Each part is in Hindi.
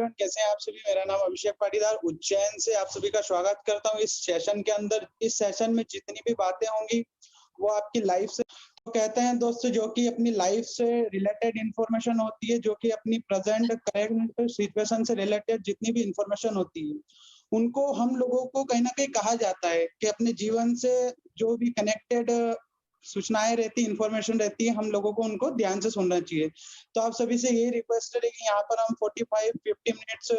एवरीवन, कैसे हैं आप सभी? मेरा नाम अभिषेक पाटीदार उज्जैन से आप सभी का स्वागत करता हूँ इस सेशन के अंदर। इस सेशन में जितनी भी बातें होंगी वो आपकी लाइफ से तो कहते हैं दोस्तों, जो कि अपनी लाइफ से रिलेटेड इंफॉर्मेशन होती है, जो कि अपनी प्रेजेंट करंट सिचुएशन से रिलेटेड जितनी भी इंफॉर्मेशन होती है, उनको हम लोगों को कहीं ना कहीं कहा जाता है कि अपने जीवन से जो भी कनेक्टेड सूचनाएं रहती, इंफॉर्मेशन रहती है, हम लोगों को उनको ध्यान से सुनना चाहिए। तो आप सभी से यही रिक्वेस्ट है कि यहाँ पर हम 45-50 मिनट्स,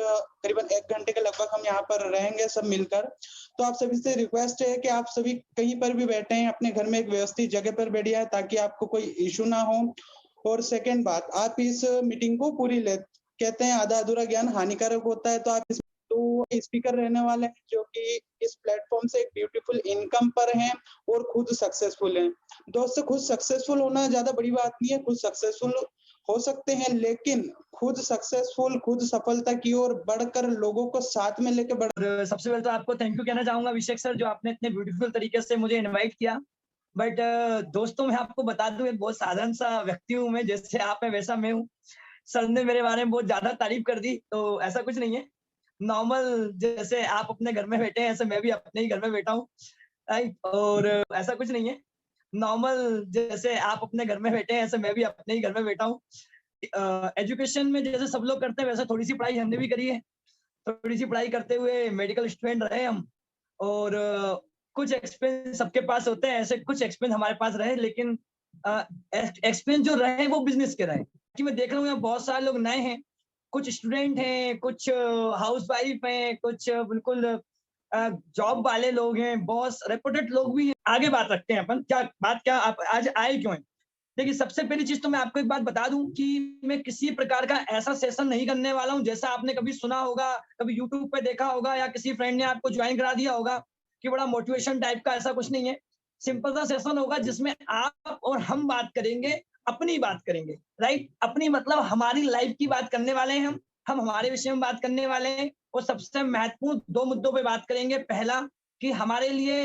करीबन 1 घंटे के लगभग हम यहाँ पर रहेंगे सब मिलकर। तो आप सभी से रिक्वेस्ट है कि आप सभी कहीं पर भी बैठे हैं, अपने घर में एक व्यवस्थित जगह पर बैठ जाए ताकि आपको कोई इशू ना हो। और सेकेंड बात, आप इस मीटिंग को पूरी ले, कहते हैं आधा अधूरा ज्ञान हानिकारक होता है, तो आप तो स्पीकर रहने वाले हैं जो कि इस प्लेटफॉर्म से एक ब्यूटीफुल इनकम पर हैं और खुद सक्सेसफुल हैं। दोस्तों, खुद सक्सेसफुल होना ज्यादा बड़ी बात नहीं है, खुद सक्सेसफुल हो सकते हैं, लेकिन खुद सक्सेसफुल, खुद सफलता की ओर बढ़कर लोगों को साथ में लेकर और सबसे पहले तो आपको थैंक यू कहना चाहूंगा अभिषेक सर, जो आपने इतने ब्यूटीफुल तरीके से मुझे इनवाइट किया। बट दोस्तों, मैं आपको बता दूं, एक बहुत साधारण सा व्यक्ति हूं मैं, जैसे आप है वैसा मैं हूँ। सर ने मेरे बारे में बहुत ज्यादा तारीफ कर दी, तो ऐसा कुछ नहीं है। नॉर्मल जैसे आप अपने घर में बैठे हैं, ऐसे मैं भी अपने ही घर में बैठा हूँ, राइट। और ऐसा कुछ नहीं है। नॉर्मल जैसे आप अपने घर में बैठे हैं, ऐसे मैं भी अपने ही घर में बैठा हूँ। एजुकेशन में जैसे सब लोग करते हैं, वैसे थोड़ी सी पढ़ाई हमने भी करी है। थोड़ी सी पढ़ाई करते हुए मेडिकल स्टूडेंट रहे हम। और कुछ एक्सपीरियंस सबके पास होते हैं, ऐसे कुछ एक्सपीरियंस हमारे पास रहे, लेकिन एक्सपीरियंस जो रहे वो बिजनेस के रहे। कि मैं देख रहा हूँ यहाँ बहुत सारे लोग नए हैं, कुछ स्टूडेंट हैं, कुछ हाउस वाइफ हैं, कुछ बिल्कुल जॉब वाले लोग हैं, बॉस रेपुटेड लोग भी हैं। आगे बात रखते हैं अपन, क्या आप आज आए क्यों हैं। देखिए, सबसे पहली चीज तो मैं आपको एक बात बता दूं कि मैं किसी प्रकार का ऐसा सेशन नहीं करने वाला हूं जैसा आपने कभी सुना होगा, कभी यूट्यूब पे देखा होगा, या किसी फ्रेंड ने आपको ज्वाइन करा दिया होगा कि बड़ा मोटिवेशन टाइप का। ऐसा कुछ नहीं है। सिंपल सा सेशन होगा जिसमें आप और हम बात करेंगे, अपनी बात करेंगे, राइट। अपनी मतलब हमारी लाइफ की बात करने वाले हैं हम हमारे विषय में बात करने वाले हैं। और सबसे महत्वपूर्ण 2 मुद्दों पे बात करेंगे। पहला, कि हमारे लिए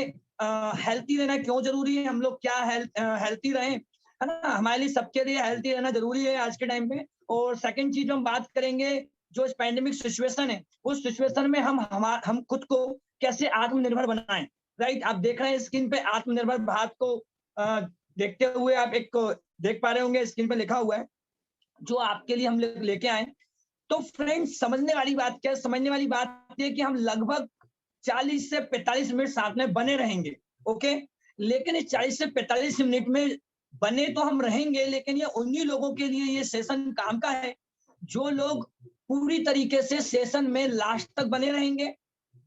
हेल्थी रहना क्यों जरूरी है, हम लोग क्या हेल्थी रहें, है ना। हमारे लिए, सबके लिए हेल्थी रहना जरूरी है आज के टाइम पे। और सेकंड चीज हम बात करेंगे, जो इस पैंडेमिक सिचुएशन है, उस सिचुएशन में हम खुद को कैसे आत्मनिर्भर बनाएं, राइट। आप देख रहे हैं स्क्रीन पे आत्मनिर्भर भारत को देखते हुए, आप एक को देख पा रहे होंगे, स्क्रीन पे लिखा हुआ है, जो आपके लिए हम लेके आए। तो फ्रेंड्स, समझने वाली बात क्या है? समझने वाली बात यह कि हम लगभग 40 से 45 मिनट साथ में बने रहेंगे, ओके। लेकिन इस 40 से 45 मिनट में बने तो हम रहेंगे, लेकिन ये उन्हीं लोगों के लिए ये सेशन काम का है जो लोग पूरी तरीके से सेशन में लास्ट तक बने रहेंगे,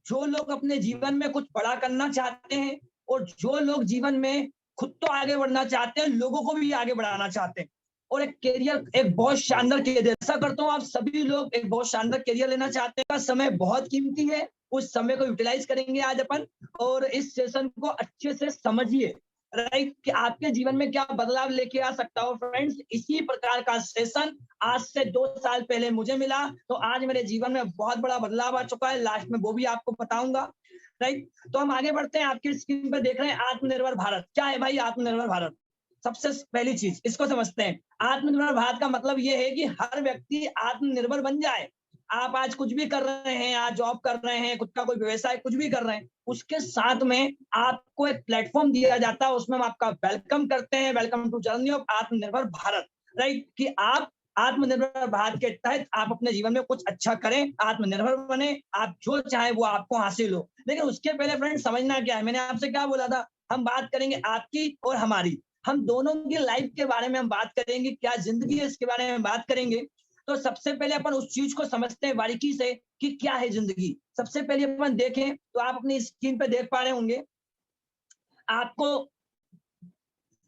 जो लोग अपने जीवन में कुछ बड़ा करना चाहते हैं, और जो लोग जीवन में खुद तो आगे बढ़ना चाहते हैं, लोगों को भी आगे बढ़ाना चाहते हैं, और एक करियर, एक बहुत शानदार करियर। ऐसा करता हूँ, आप सभी लोग एक बहुत शानदार करियर लेना चाहते हैं। समय बहुत कीमती है, उस समय को यूटिलाइज करेंगे आज अपन, और इस सेशन को अच्छे से समझिए, राइट, कि आपके जीवन में क्या बदलाव लेके आ सकता हो। फ्रेंड्स, इसी प्रकार का सेशन आज से 2 साल पहले मुझे मिला, तो आज मेरे जीवन में बहुत बड़ा बदलाव आ चुका है। लास्ट में वो भी आपको बताऊंगा, राइट। तो हम आगे बढ़ते हैं। आपकी स्क्रीन पर देख रहे हैं आत्मनिर्भर भारत। क्या है भाई आत्मनिर्भर भारत? सबसे पहली चीज इसको समझते हैं। आत्मनिर्भर भारत का मतलब यह है कि हर व्यक्ति आत्मनिर्भर बन जाए। आप आज कुछ भी कर रहे हैं, आज जॉब कर रहे हैं, खुद का कोई व्यवसाय कुछ भी कर रहे हैं, उसके साथ में आपको एक प्लेटफॉर्म दिया जाता है, उसमें हम आपका वेलकम करते हैं। वेलकम टू जर्नी ऑफ आत्मनिर्भर भारत, राइट। कि आप आत्मनिर्भर भारत के तहत आप अपने जीवन में कुछ अच्छा करें, आत्मनिर्भर बने, आप जो चाहे वो आपको हासिल हो। लेकिन उसके पहले फ्रेंड, समझना क्या है। मैंने आपसे क्या बोला था, हम बात करेंगे आपकी और हमारी, हम दोनों की लाइफ के बारे में हम बात करेंगे, क्या जिंदगी है इसके बारे में बात करेंगे। तो सबसे पहले अपन उस चीज को समझते हैं बारीकी से कि क्या है जिंदगी। सबसे पहले अपन देखें तो आप अपनी स्क्रीन पे देख पा रहे होंगे, आपको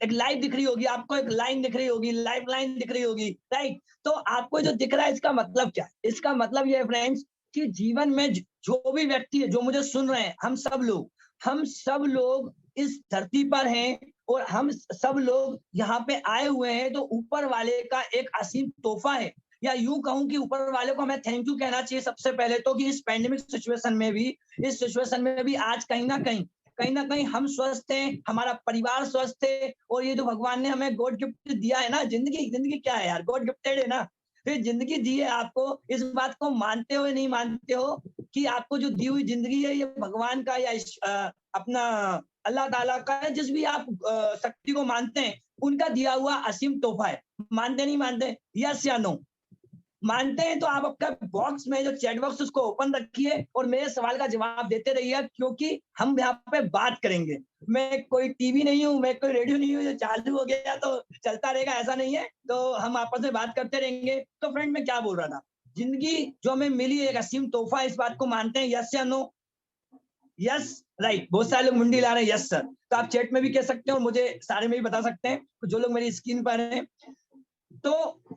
एक लाइफ दिख रही होगी, आपको एक लाइन दिख रही होगी, लाइफ लाइन दिख रही होगी, राइट। तो आपको जो दिख रहा है, इसका मतलब क्या है? इसका मतलब ये है फ्रेंड्स कि जीवन में जो भी व्यक्ति है, जो मुझे सुन रहे हैं, हम सब लोग इस धरती पर हैं, और हम सब लोग यहाँ पे आए हुए हैं तो ऊपर वाले का एक असीम तोहफा है। या यूं कहूं कि ऊपर वाले को हमें थैंक यू कहना चाहिए सबसे पहले तो, कि इस पैंडेमिक सिचुएशन में भी आज कहीं ना कहीं हम स्वस्थ हैं, हमारा परिवार स्वस्थ है। और ये जो भगवान ने हमें गॉड गिफ्ट दिया है ना, जिंदगी क्या है यार, गॉड गिफ्टेड है ना। तो ये जिंदगी दी है आपको, इस बात को मानते हो या नहीं मानते हो कि आपको जो दी हुई जिंदगी है ये भगवान का या अपना अल्लाह ताला का है, जिस भी आप शक्ति को मानते हैं उनका दिया हुआ असीम तोहफा है। मानते नहीं मानते? यस या नो? मानते हैं तो आप आपका बॉक्स में जो चैट बॉक्स उसको ओपन रखिए और मेरे सवाल का जवाब देते रहिए, क्योंकि हम यहाँ पे बात करेंगे। मैं कोई टीवी नहीं हूँ, मैं कोई रेडियो नहीं हूँ जो चालू हो गया तो चलता रहेगा, ऐसा नहीं है। तो हम आपस में बात करते रहेंगे। तो फ्रेंड मैं क्या बोल रहा था, जिंदगी जो हमें मिली है एक असीम तोहफा, इस बात को मानते हैं? यस या नो? Yes, right. बहुत सारे लोग मुंडी ला रहे हैं यस सर। तो आप चैट में भी कह सकते हैं और मुझे सारे में भी बता सकते हैं, जो लोग मेरी स्क्रीन पर हैं। तो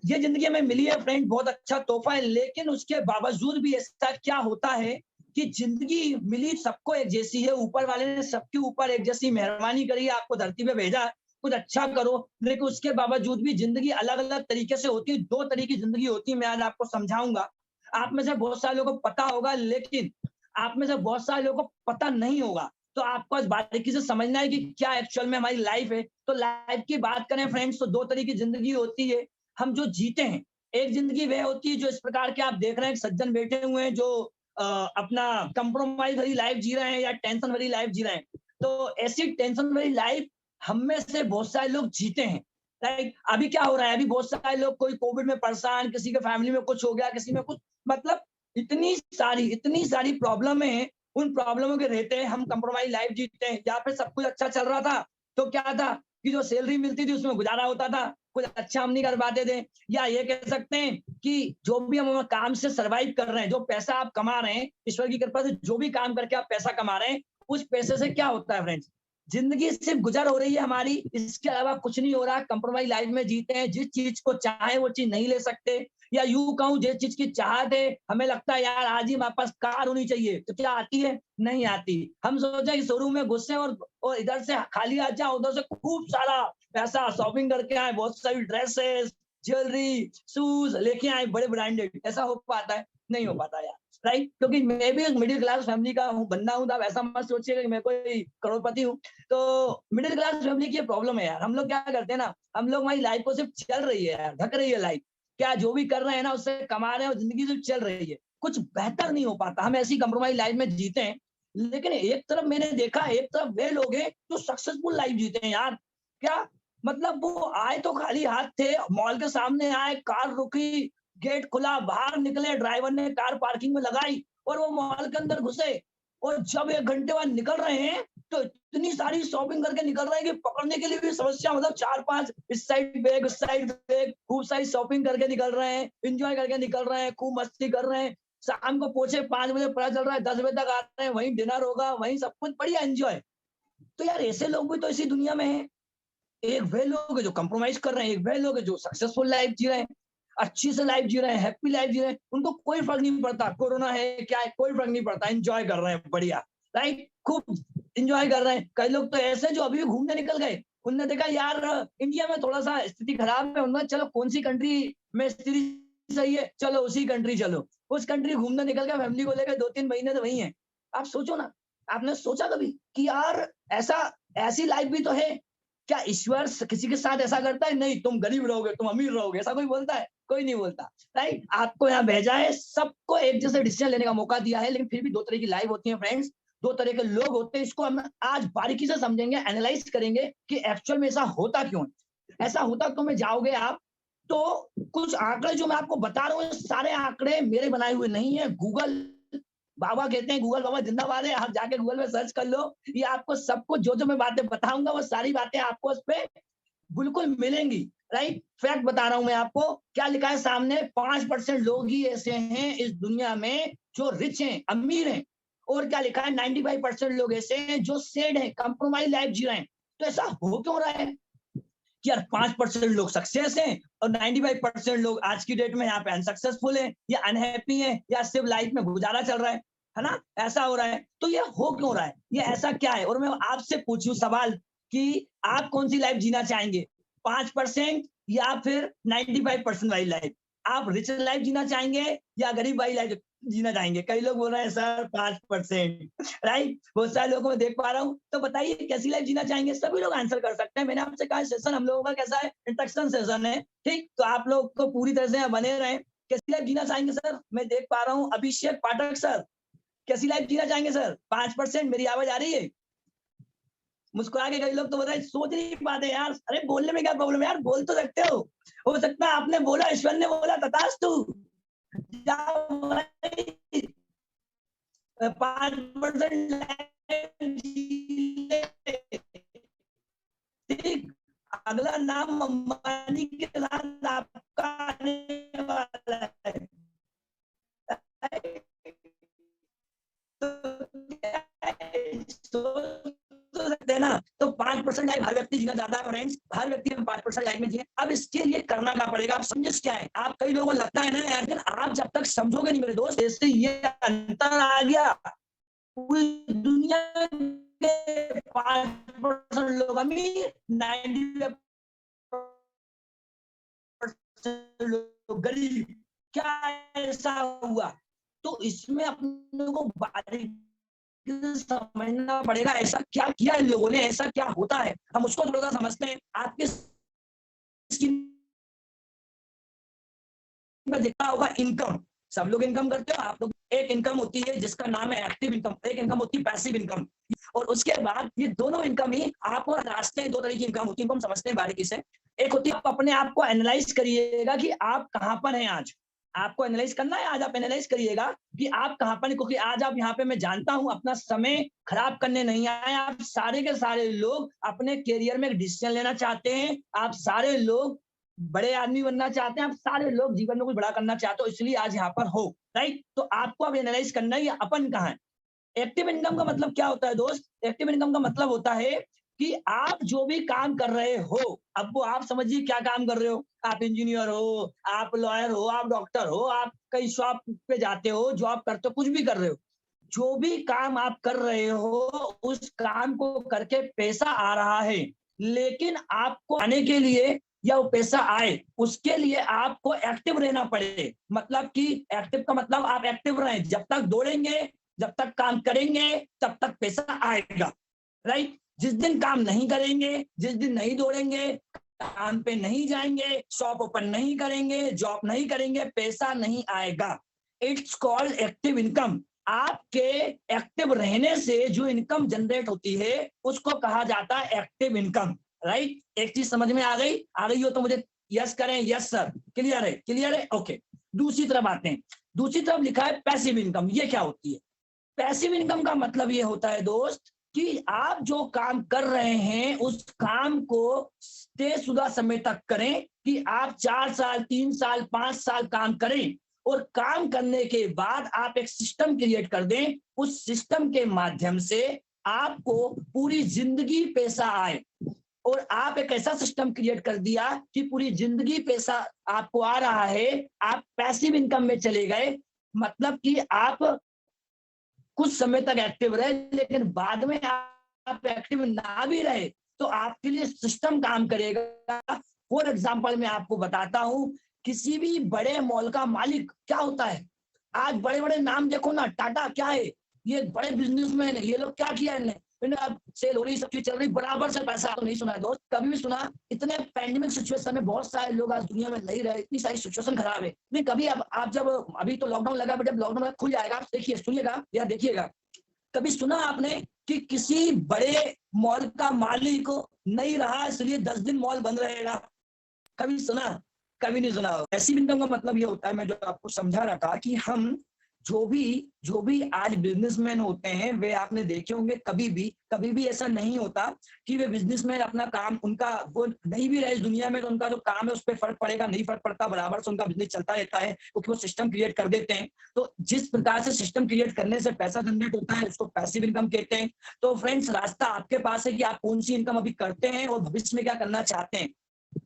ये जिंदगी हमें मिली है फ्रेंड, बहुत अच्छा तोहफा है, लेकिन उसके बावजूद भी ऐसा क्या होता है कि जिंदगी मिली सबको एक जैसी है, ऊपर वाले ने सबके ऊपर एक जैसी मेहरबानी करी, आपको धरती पे भेजा, कुछ अच्छा करो, लेकिन उसके बावजूद भी जिंदगी अलग अलग तरीके से होती है। दो तरीके की जिंदगी होती है, मैं आज आपको समझाऊंगा। आप में से बहुत सारे लोगों को पता होगा, लेकिन आप में से बहुत सारे लोगों को पता नहीं होगा। तो आपको आज बारीकी से समझना है कि क्या एक्चुअल में हमारी लाइफ है। तो लाइफ की बात करें फ्रेंड्स, तो दो तरीके की जिंदगी होती है हम जो जीते हैं। एक जिंदगी वह होती है जो इस प्रकार के आप देख रहे हैं, सज्जन बैठे हुए हैं जो अपना कंप्रोमाइज भरी लाइफ जी रहे हैं या टेंशन भरी लाइफ जी रहे हैं। तो ऐसी टेंशन भरी लाइफ हम में से बहुत सारे लोग जीते हैं। राइट, अभी क्या हो रहा है, अभी बहुत सारे लोग, कोई कोविड में परेशान, किसी के फैमिली में कुछ हो गया, किसी में कुछ, मतलब इतनी सारी प्रॉब्लम है। उन प्रॉब्लमों के रहते हम कंप्रोमाइज लाइफ जीते हैं। यहाँ पे सब कुछ अच्छा चल रहा था तो क्या था कि जो सैलरी मिलती थी उसमें गुजारा होता था, कुछ अच्छा हम नहीं कर पाते थे। या ये कह सकते हैं कि जो भी हम काम से सरवाइव कर रहे हैं, जो पैसा आप कमा रहे हैं, ईश्वर की कृपा से जो भी काम करके आप पैसा कमा रहे हैं, उस पैसे से क्या होता है फ्रेंड्स, जिंदगी सिर्फ गुजर हो रही है हमारी, इसके अलावा कुछ नहीं हो रहा। कंप्रोमाइज लाइफ में जीते हैं, जिस चीज को चाहे वो चीज नहीं ले सकते, या यूं कहूं जिस चीज की चाहत है, हमें लगता है यार आज ही हमारे पास कार होनी चाहिए, तो क्या आती है? नहीं आती। हम सोचे कि शोरूम में घुसे और इधर से खाली आ जाए, उधर से खूब सारा पैसा शॉपिंग करके आए, बहुत सारी ड्रेसेस, ज्वेलरी, शूज लेके आए बड़े ब्रांडेड। ऐसा हो पाता है? नहीं हो पाता यार। राइट, क्योंकि मैं भी एक मिडिल क्लास फैमिली का हूँ, बंदा हूँ। तो आप ऐसा मत सोचिएगा कि मैं कोई करोड़पति हूँ। तो मिडिल क्लास फैमिली की प्रॉब्लम है यार। हम लोग क्या करते हैं ना, हम लोग हमारी लाइफ को सिर्फ चल रही है यार, ढक रही है लाइफ, क्या जो भी कर रहे हैं ना उससे कमा रहे हैं और जिंदगी सिर्फ चल रही है, कुछ बेहतर नहीं हो पाता। हम ऐसी कंप्रोमाइज लाइफ में जीते हैं। लेकिन एक तरफ मैंने देखा, एक तरफ वे लोग हैं जो सक्सेसफुल लाइफ जीते हैं यार। क्या मतलब, वो आए तो खाली हाथ थे, मॉल के सामने आए, कार रुकी, गेट खुला, बाहर निकले, ड्राइवर ने कार पार्किंग में लगाई और वो मॉल के अंदर घुसे। और जब 1 घंटे बाद निकल रहे हैं तो इतनी सारी शॉपिंग करके निकल रहे हैं कि पकड़ने के लिए भी समस्या, मतलब 4-5 इस साइड बैग उस साइड बैग, खूब सारी शॉपिंग करके निकल रहे हैं, एंजॉय करके निकल रहे हैं, खूब मस्ती कर रहे हैं। शाम को पहुंचे 5 बजे, पता चल रहा है 10 बजे तक आ रहे हैं, वहीं डिनर होगा, वहीं सब कुछ बढ़िया एंजॉय। तो यार ऐसे लोग भी तो इसी दुनिया में है। एक वे लोग हैं जो कंप्रोमाइज कर रहे हैं, एक वे लोग हैं जो सक्सेसफुल लाइफ जी रहे हैं, अच्छी से लाइफ जी रहे हैं, हैप्पी लाइफ जी रहे हैं। उनको कोई फर्क नहीं पड़ता कोरोना है क्या है, कोई फर्क नहीं पड़ता, एंजॉय कर रहे हैं बढ़िया। राइट, खूब एंजॉय कर रहे हैं। कई लोग तो ऐसे जो अभी भी घूमने निकल गए, उनने देखा यार इंडिया में थोड़ा सा स्थिति खराब है, उन्होंने चलो कौन सी कंट्री में स्थिति सही है, चलो उसी कंट्री चलो, उस कंट्री घूमने निकल गया, फैमिली को लेकर 2-3 महीने तो वही है। आप सोचो ना, आपने सोचा कभी कि यार ऐसा, ऐसी लाइफ भी तो है? क्या ईश्वर किसी के साथ ऐसा करता है? नहीं, तुम गरीब रहोगे, तुम अमीर रहोगे, ऐसा कोई बोलता है? कोई नहीं बोलता। राइट, आपको यहाँ भेजा है, सबको एक जैसे डिसीजन लेने का मौका दिया है, लेकिन फिर भी दो तरह की लाइफ होती है फ्रेंड्स, दो तरह के लोग होते हैं। इसको हम आज बारीकी से समझेंगे, एनालाइज करेंगे कि एक्चुअल में ऐसा होता क्यों है। ऐसा होता क्यों में जाओगे आप, तो कुछ आंकड़े जो मैं आपको बता रहा हूँ, सारे आंकड़े मेरे बनाए हुए नहीं है। गूगल बाबा कहते हैं, गूगल बाबा जिंदाबाद है, आप जाके गूगल में सर्च कर लो, ये आपको सब कुछ जो मैं बातें बताऊंगा वो सारी बातें आपको उस पे बिल्कुल मिलेंगी। राइट, फैक्ट बता रहा हूं मैं आपको। क्या लिखा है सामने, 5% लोग ही ऐसे हैं इस दुनिया में जो रिच हैं, अमीर हैं। और क्या लिखा है, 95% लोग ऐसे हैं जो सैड हैं, कंप्रोमाइज लाइफ जी रहे हैं। तो ऐसा हो क्यों रहा है कि यार 5% लोग सक्सेस हैं और 95% लोग आज की डेट में यहाँ पे अनसक्सेसफुल हैं या अनहैप्पी हैं या सिर्फ लाइफ में गुजारा चल रहा है ना? ऐसा हो रहा है। तो ये हो क्यों रहा है, ये ऐसा क्या है? और मैं आपसे पूछूं सवाल कि आप कौन सी लाइफ जीना चाहेंगे, 5% या फिर 95% वाली लाइफ? आप रिच लाइफ जीना चाहेंगे या गरीब वाली लाइफ जीना चाहेंगे? कई लोग बोल रहे हैं सर 5%, राइट? बहुत सारे लोगों को मैं देख पा रहा हूँ। तो बताइए कैसी लाइफ जीना चाहेंगे? सभी लोग आंसर कर सकते हैं। मैंने आपसे कहा सेशन हम लोगों का कैसा है? इंटरेक्शन सेशन है, ठीक? तो आप लोग को पूरी तरह से बने रहें। कैसी लाइफ जीना चाहेंगे सर? मैं देख पा रहा हूँ अभिषेक पाठक सर, कैसी लाइफ जीना चाहेंगे सर? 5%, मेरी आवाज आ रही है? मुस्कुरा के कई लोग तो बताए सोच नहीं पाते यार, अरे बोलने में क्या प्रॉब्लम है यार, बोल तो सकते हो सकता है आपने बोला, ईश्वर ने बोला तथास्तु, जाओ भाई 5% ठीक। अगला नाम अंबानी के साथ आपका आने वाला है। तो सकते हैं ना, तो 5% लाइफ हर व्यक्ति जीना चाहता है फ्रेंड्स, हर व्यक्ति में 5% लाइफ में जिए। अब इसके लिए करना क्या पड़ेगा, आप समझे क्या है? आप कई लोगों को लगता है ना यार, लेकिन आप जब तक समझोगे नहीं मेरे दोस्त, इससे ये अंतर आ गया, पूरी दुनिया के 5% लोग अमीर, 90% लोग गरीब। क्या ऐसा हुआ? तो इसमें अपने को बारीकी समझना पड़ेगा, ऐसा क्या किया इन लोगों ने, ऐसा क्या होता है, हम उसको थोड़ा सा समझते हैं। आपके स्क्रीन में दिखता होगा इनकम, सब लोग इनकम करते हो, आप लोग। एक इनकम होती है जिसका नाम है एक्टिव इनकम, एक इनकम होती है पैसिव इनकम, और उसके बाद ये दोनों इनकम ही आपको रास्ते, दो तरह की इनकम होती है, इनको हम समझते हैं बारीकी से। एक होती है, आप अपने आप को एनालाइज करिएगा कि आप कहां पर हैं आज, आपको एनालाइज करना है। आज आप एनालाइज करिएगा कि आप कहां पर हैं, क्योंकि आज आप यहाँ पे, मैं जानता हूं, अपना समय खराब करने नहीं आए। आप सारे के सारे लोग अपने करियर में एक डिसीजन लेना चाहते हैं, आप सारे लोग बड़े आदमी बनना चाहते हैं, आप सारे लोग जीवन में कुछ बड़ा करना चाहते हो, इसलिए आज यहाँ पर हो, राइट? तो आपको अब एनालाइज करना है अपन कहाँ है। एक्टिव इनकम का मतलब क्या होता है दोस्त? एक्टिव इनकम का मतलब होता है कि आप जो भी काम कर रहे हो, अब वो आप समझिए क्या काम कर रहे हो। आप इंजीनियर हो, आप लॉयर हो, आप डॉक्टर हो, आप कहीं शॉप पे जाते हो, जॉब करते हो, कुछ भी कर रहे हो, जो भी काम आप कर रहे हो, उस काम को करके पैसा आ रहा है, लेकिन आपको आने के लिए या वो पैसा आए, उसके लिए आपको एक्टिव रहना पड़े। मतलब कि एक्टिव का मतलब आप एक्टिव रहें, जब तक दौड़ेंगे, जब तक काम करेंगे, तब तक पैसा आएगा, राइट? जिस दिन काम नहीं करेंगे, जिस दिन नहीं दौड़ेंगे, काम पे नहीं जाएंगे, शॉप ओपन नहीं करेंगे, जॉब नहीं करेंगे, पैसा नहीं आएगा। It's called active income. आपके एक्टिव रहने से जो इनकम जनरेट होती है, उसको कहा जाता है एक्टिव इनकम, राइट? एक चीज समझ में आ गई हो तो मुझे यस करें, यस सर, क्लियर है, क्लियर है, ओके। दूसरी तरफ आते हैं, दूसरी तरफ लिखा है पैसिव इनकम। ये क्या होती है? पैसिव इनकम का मतलब ये होता है दोस्त कि आप जो काम कर रहे हैं, उस काम को तयशुदा समय तक करें, कि आप 4 साल, 3 साल, 5 साल काम करें, और काम करने के बाद आप एक सिस्टम क्रिएट कर दें, उस सिस्टम के माध्यम से आपको पूरी जिंदगी पैसा आए। और आप एक ऐसा सिस्टम क्रिएट कर दिया कि पूरी जिंदगी पैसा आपको आ रहा है, आप पैसिव इनकम में चले गए। मतलब कि आप कुछ समय तक एक्टिव रहे, लेकिन बाद में आप एक्टिव ना भी रहे तो आपके लिए सिस्टम काम करेगा। फॉर एग्जांपल मैं आपको बताता हूं, किसी भी बड़े मॉल का मालिक क्या होता है, आज बड़े बड़े नाम देखो ना, टाटा क्या है, ये बड़े बिजनेसमैन है, ये लोग क्या किया इन्हें, अब सेल हो रही, सब चीज चल रही, बराबर से पैसा तो नहीं सुना है दोस्त, कभी भी सुना? इतने पैंडेमिक सिचुएशन में बहुत सारे लोग आज दुनिया में नहीं रहे, इतनी सारी सिचुएशन खराब है, नहीं कभी अब आप जब, अभी तो लॉकडाउन लगा, जब लॉकडाउन खुल जाएगा, आप देखिए, सुनिएगा या देखिएगा, कभी सुना आपने कि किसी बड़े मॉल का मालिक नहीं रहा इसलिए 10 दिन मॉल बंद रहेगा? कभी सुना? कभी नहीं सुना। पैसिव इनकम का मतलब ये होता है, मैं जो आपको समझा रहा था, कि हम जो भी आज बिजनेसमैन होते हैं, वे आपने देखे होंगे, कभी भी ऐसा नहीं होता कि वे बिजनेसमैन अपना काम, उनका वो नहीं भी रहे इस दुनिया में, तो उनका जो काम है उस पर फर्क पड़ेगा, नहीं फर्क पड़ता, बराबर से उनका बिजनेस चलता रहता है, क्योंकि वो सिस्टम क्रिएट कर देते हैं। तो जिस प्रकार से सिस्टम क्रिएट करने से पैसा जनरेट होता है, उसको पैसिव इनकम कहते हैं। तो फ्रेंड्स, रास्ता आपके पास है कि आप कौन सी इनकम अभी करते हैं और भविष्य में क्या करना चाहते हैं।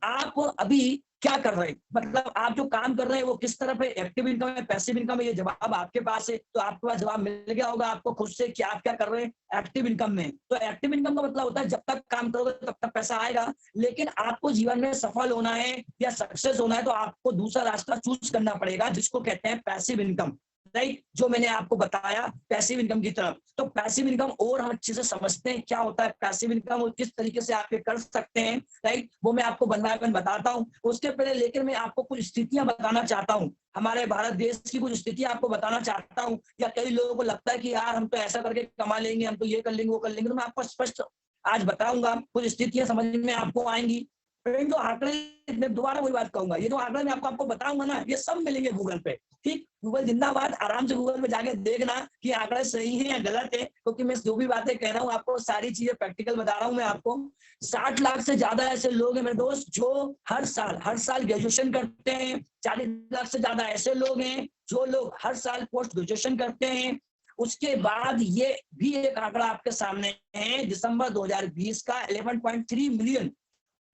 आप अभी क्या कर रहे हैं, मतलब आप जो काम कर रहे हैं वो किस तरफ है, एक्टिव इनकम है, पैसिव इनकम है, ये जवाब आपके पास है। तो आपके पास जवाब मिल गया होगा आपको खुद से कि आप क्या कर रहे हैं एक्टिव इनकम में। तो एक्टिव इनकम का मतलब होता है जब तक काम करोगे तब तक पैसा आएगा, लेकिन आपको जीवन में सफल होना है या सक्सेस होना है तो आपको दूसरा रास्ता चूज करना पड़ेगा, जिसको कहते हैं पैसिव इनकम। राइट, जो मैंने आपको बताया पैसिव इनकम की तरफ। तो पैसिव इनकम और हम अच्छे से समझते हैं क्या होता है पैसिव इनकम और किस तरीके से आप ये कर सकते हैं। राइट, वो मैं आपको बन बताता हूँ। उसके पहले लेकिन मैं आपको कुछ स्थितियां बताना चाहता हूँ, हमारे भारत देश की कुछ स्थितियां आपको बताना चाहता हूँ। या कई लोगों को लगता है कि यार हम तो ऐसा करके कमा लेंगे, हम तो ये कर लेंगे वो कर लेंगे। तो मैं आपको स्पष्ट आज बताऊंगा, कुछ स्थितियां समझ में आपको आएंगी। जो आंकड़े, मैं दोबारा वही बात कहूंगा, ये जो आंकड़े मैं आपको बताऊंगा ना, ये सब मिलेंगे गूगल पे। ठीक, गूगल जिंदाबाद, आराम से गूगल पे जाके देखना कि आंकड़े सही है या गलत है, क्योंकि मैं जो भी बातें कह रहा हूँ आपको सारी चीजें प्रैक्टिकल बता रहा हूँ मैं आपको। 60 लाख से ज्यादा ऐसे लोग हैं मेरे दोस्त जो हर साल ग्रेजुएशन करते हैं। 40 लाख से ज्यादा ऐसे लोग हैं जो लोग हर साल पोस्ट ग्रेजुएशन करते हैं। उसके बाद ये भी एक आंकड़ा आपके सामने है, दिसंबर 2020 का 11.3 मिलियन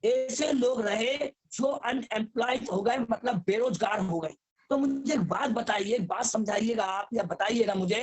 ऐसे लोग रहे जो अनएम्प्लॉयड हो गए, मतलब बेरोजगार हो गए। तो मुझे एक बात बताइए, एक बात समझाइएगा आप या बताइएगा मुझे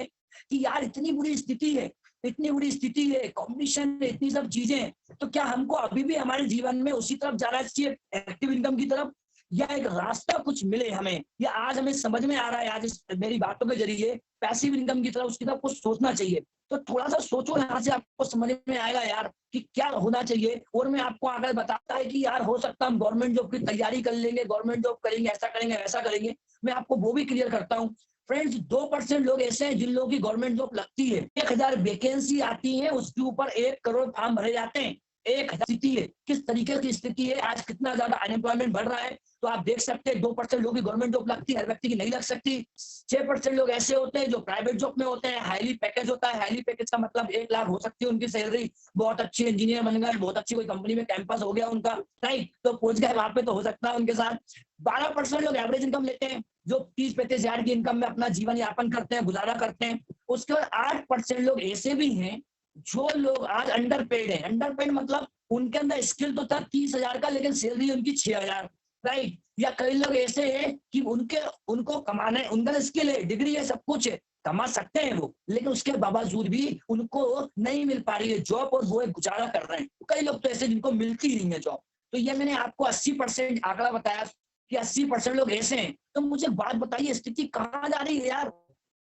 कि यार इतनी बुरी स्थिति है, इतनी बुरी स्थिति है, कंपटीशन है, इतनी सब चीजें, तो क्या हमको अभी भी हमारे जीवन में उसी तरफ जाना चाहिए एक्टिव इनकम की तरफ, या एक रास्ता कुछ मिले हमें, या आज हमें समझ में आ रहा है आज इस मेरी बातों के जरिए पैसिव इनकम की तरफ, उसकी तरफ कुछ सोचना चाहिए। तो थोड़ा सा सोचो, यहाँ से आपको समझ में आएगा यार कि क्या होना चाहिए। और मैं आपको आगे बताता है कि यार हो सकता है हम गवर्नमेंट जॉब की तैयारी कर लेंगे, गवर्नमेंट जॉब करेंगे, ऐसा करेंगे वैसा करेंगे। मैं आपको वो भी क्लियर करता हूँ। फ्रेंड्स, 2% लोग ऐसे हैं जिन लोगों की गवर्नमेंट जॉब लगती है। 1000 वैकेंसी आती है, उसके ऊपर 1 करोड़ फॉर्म भरे जाते हैं। 1000 स्थिति है, किस तरीके की स्थिति है, आज कितना ज्यादा अनएम्प्लॉयमेंट बढ़ रहा है। तो आप देख सकते हैं 2% लोगों की गवर्नमेंट जॉब लगती है, हर व्यक्ति की नहीं लग सकती। 6% लोग ऐसे होते हैं जो प्राइवेट जॉब में होते हैं, हाईली पैकेज होता है। हाईली पैकेज का मतलब 1 लाख हो सकती है उनकी सैलरी, बहुत अच्छी इंजीनियर बन गए, बहुत अच्छी कोई कंपनी में कैंपस हो गया उनका, राइट, तो पहुंच गए वहां पे, तो हो सकता है उनके साथ। 12% लोग एवरेज इनकम लेते हैं, जो 30-35 हजार की इनकम में अपना जीवन यापन करते हैं, गुजारा करते हैं। उसके बाद 8% लोग ऐसे भी हैं जो लोग आज अंडर पेड है। अंडर पेड मतलब उनके अंदर स्किल तो था 30,000 का, लेकिन सैलरी उनकी 6,000, राइट। या कई लोग ऐसे हैं कि उनको कमाना है, उनका स्किल है, डिग्री है, सब कुछ है, कमा सकते हैं वो, लेकिन उसके बावजूद भी उनको नहीं मिल पा रही है जॉब, और वो एक गुजारा कर रहे हैं। कई लोग तो ऐसे जिनको मिलती नहीं है जॉब। तो ये मैंने आपको 80% आंकड़ा बताया कि 80% लोग ऐसे हैं। तो मुझे बात बताइए, स्थिति कहाँ जा रही है यार।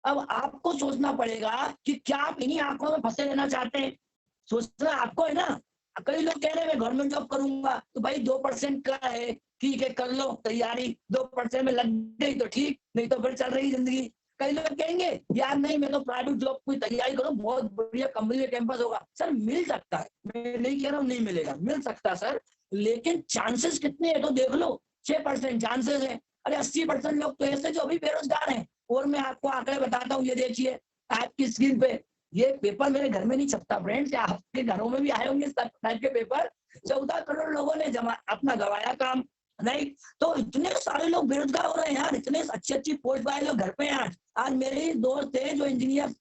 अब आपको सोचना पड़ेगा कि क्या आप इन्हीं आंकड़ों में फंसे रहना चाहते हैं। सोचना आपको है ना। कई लोग कह रहे हैं मैं गवर्नमेंट जॉब करूंगा, तो भाई 2% का है, ठीक है कर लो तैयारी, 2% में लग गई तो ठीक, नहीं तो फिर चल रही जिंदगी। कई लोग कहेंगे यार नहीं मैं तो प्राइवेट जॉब की तैयारी करूँ, बहुत बढ़िया कंपनी में कैंपस होगा। सर मिल सकता है, मैं नहीं कह रहा हूँ नहीं मिलेगा, मिल सकता है सर, लेकिन चांसेस कितने है तो देख लो। 6% चांसेस है। अरे 80% लोग तो ऐसे जो अभी बेरोजगार हैं। और मैं आपको आंकड़े बताता हूँ, ये देखिए आपकी स्क्रीन पे, ये पेपर मेरे घर में नहीं छपता फ्रेंड्स, आपके घरों में भी आए होंगे इस टाइप के पेपर। 14 करोड़ लोगों ने अपना गवाया काम, नहीं। तो इतने सारे लोग बेरोजगार हो रहे हैं यार, इतने अच्छी अच्छी पोस्ट वाले लोग घर पे हैं। आज मेरे ही दोस्त है जो इंजीनियर,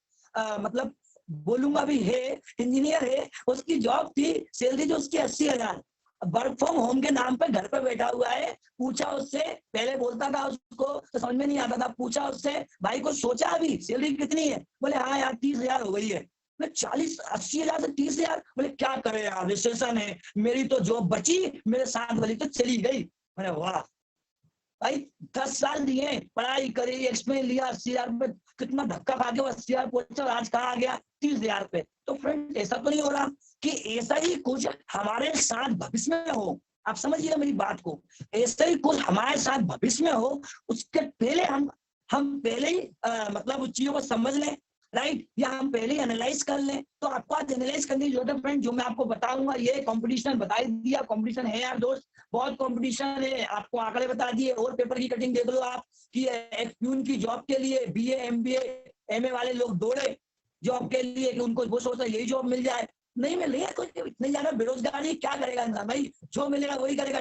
मतलब बोलूंगा भी है, इंजीनियर है, उसकी जॉब थी, सैलरी जो उसकी 80,000, वर्क फ्रॉम होम के नाम पे घर पे बैठा हुआ है। पूछा उससे, पहले बोलता था उसको तो समझ में नहीं आता था, पूछा उससे भाई को सोचा अभी सैलरी कितनी है, बोले हाँ यार 30,000 हो गई है। 80,000 से 30,000, बोले क्या करे यार रिसेशन है, मेरी तो जॉब बची, मेरे साथ वाली तो चली गई। मैंने वाह भाई, 10 साल दिए, पढ़ाई करी, एक्सपीरियंस लिया, 80,000 पे कितना धक्का खा के 80,000 पहुंचा, आज कहाँ आ गया 30,000 पे। तो फ्रेंड ऐसा तो नहीं हो रहा कि ऐसा ही कुछ हमारे साथ भविष्य में हो। आप समझिए मेरी बात को, ऐसा ही कुछ हमारे साथ भविष्य में हो, उसके पहले हम पहले ही मतलब उस चीजों को समझ लें, राइट, या हम पहले ही एनालाइज कर लें। तो आपको आज एनालाइज करने की जरूरत है फ्रेंड, जो मैं आपको बताऊंगा। ये कंपटीशन बता दिया, कंपटीशन है यार दोस्त, बहुत कंपटीशन है, आपको आंकड़े बता दिए। और पेपर की कटिंग देख लो आप कि एक प्यून की जॉब के लिए बीए एमबीए एमए वाले लोग दौड़े जॉब के लिए कि उनको वो सोचता यही जॉब मिल जाए, नहीं मिल रही है। कुछ इतनी ज्यादा बेरोजगारी, क्या करेगा इंसान भाई, जो मिलेगा वही करेगा।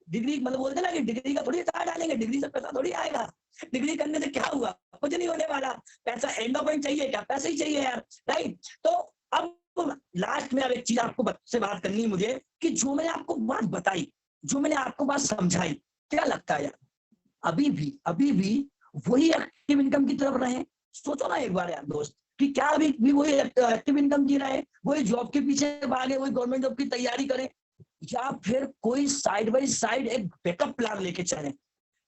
डिग्री मतलब बोलते ना कि डिग्री का थोड़ी तार डालेंगे, डिग्री से पैसा थोड़ी आएगा, डिग्री करने से क्या हुआ, कुछ नहीं होने वाला। पैसा एंड ऑफ चाहिए क्या, पैसा ही चाहिए यार, राइट। तो अब लास्ट में अब एक चीज आपको से बात करनी है मुझे, कि जो मैंने आपको बात बताई, जो मैंने आपको बात समझाई, क्या लगता है यार, अभी भी वही एक्टिव इनकम की तरफ रहे? सोचो ना एक बार यार दोस्त, कि क्या अभी भी वही एक्टिव इनकम की रहे, वही जॉब के पीछे भागे, वही गवर्नमेंट जॉब की तैयारी करें, या फिर कोई साइड बाई साइड एक बैकअप प्लान लेके चले,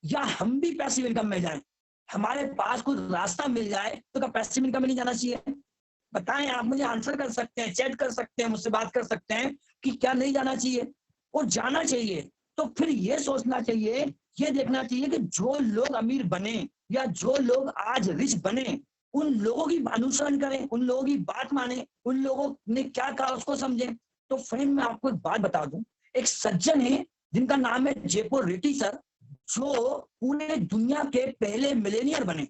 या हम भी पैसिव इनकम में जाएं, हमारे पास कोई रास्ता मिल जाए तो क्या पैसिव इनकम में नहीं जाना चाहिए? बताएं, आप मुझे आंसर कर सकते हैं, चैट कर सकते हैं, मुझसे बात कर सकते हैं कि क्या नहीं जाना चाहिए और जाना चाहिए। तो फिर ये सोचना चाहिए, ये देखना चाहिए कि जो लोग अमीर बने या जो लोग आज रिच बने, उन लोगों की अनुसरण करें, उन लोगों की बात माने, उन लोगों ने क्या कहा उसको समझें। तो फ्रेंड मैं आपको एक बात बता दूं, एक सज्जन है जिनका नाम है जयपुर रेड्डी सर, जो पूरे दुनिया के पहले मिलेनियर बने,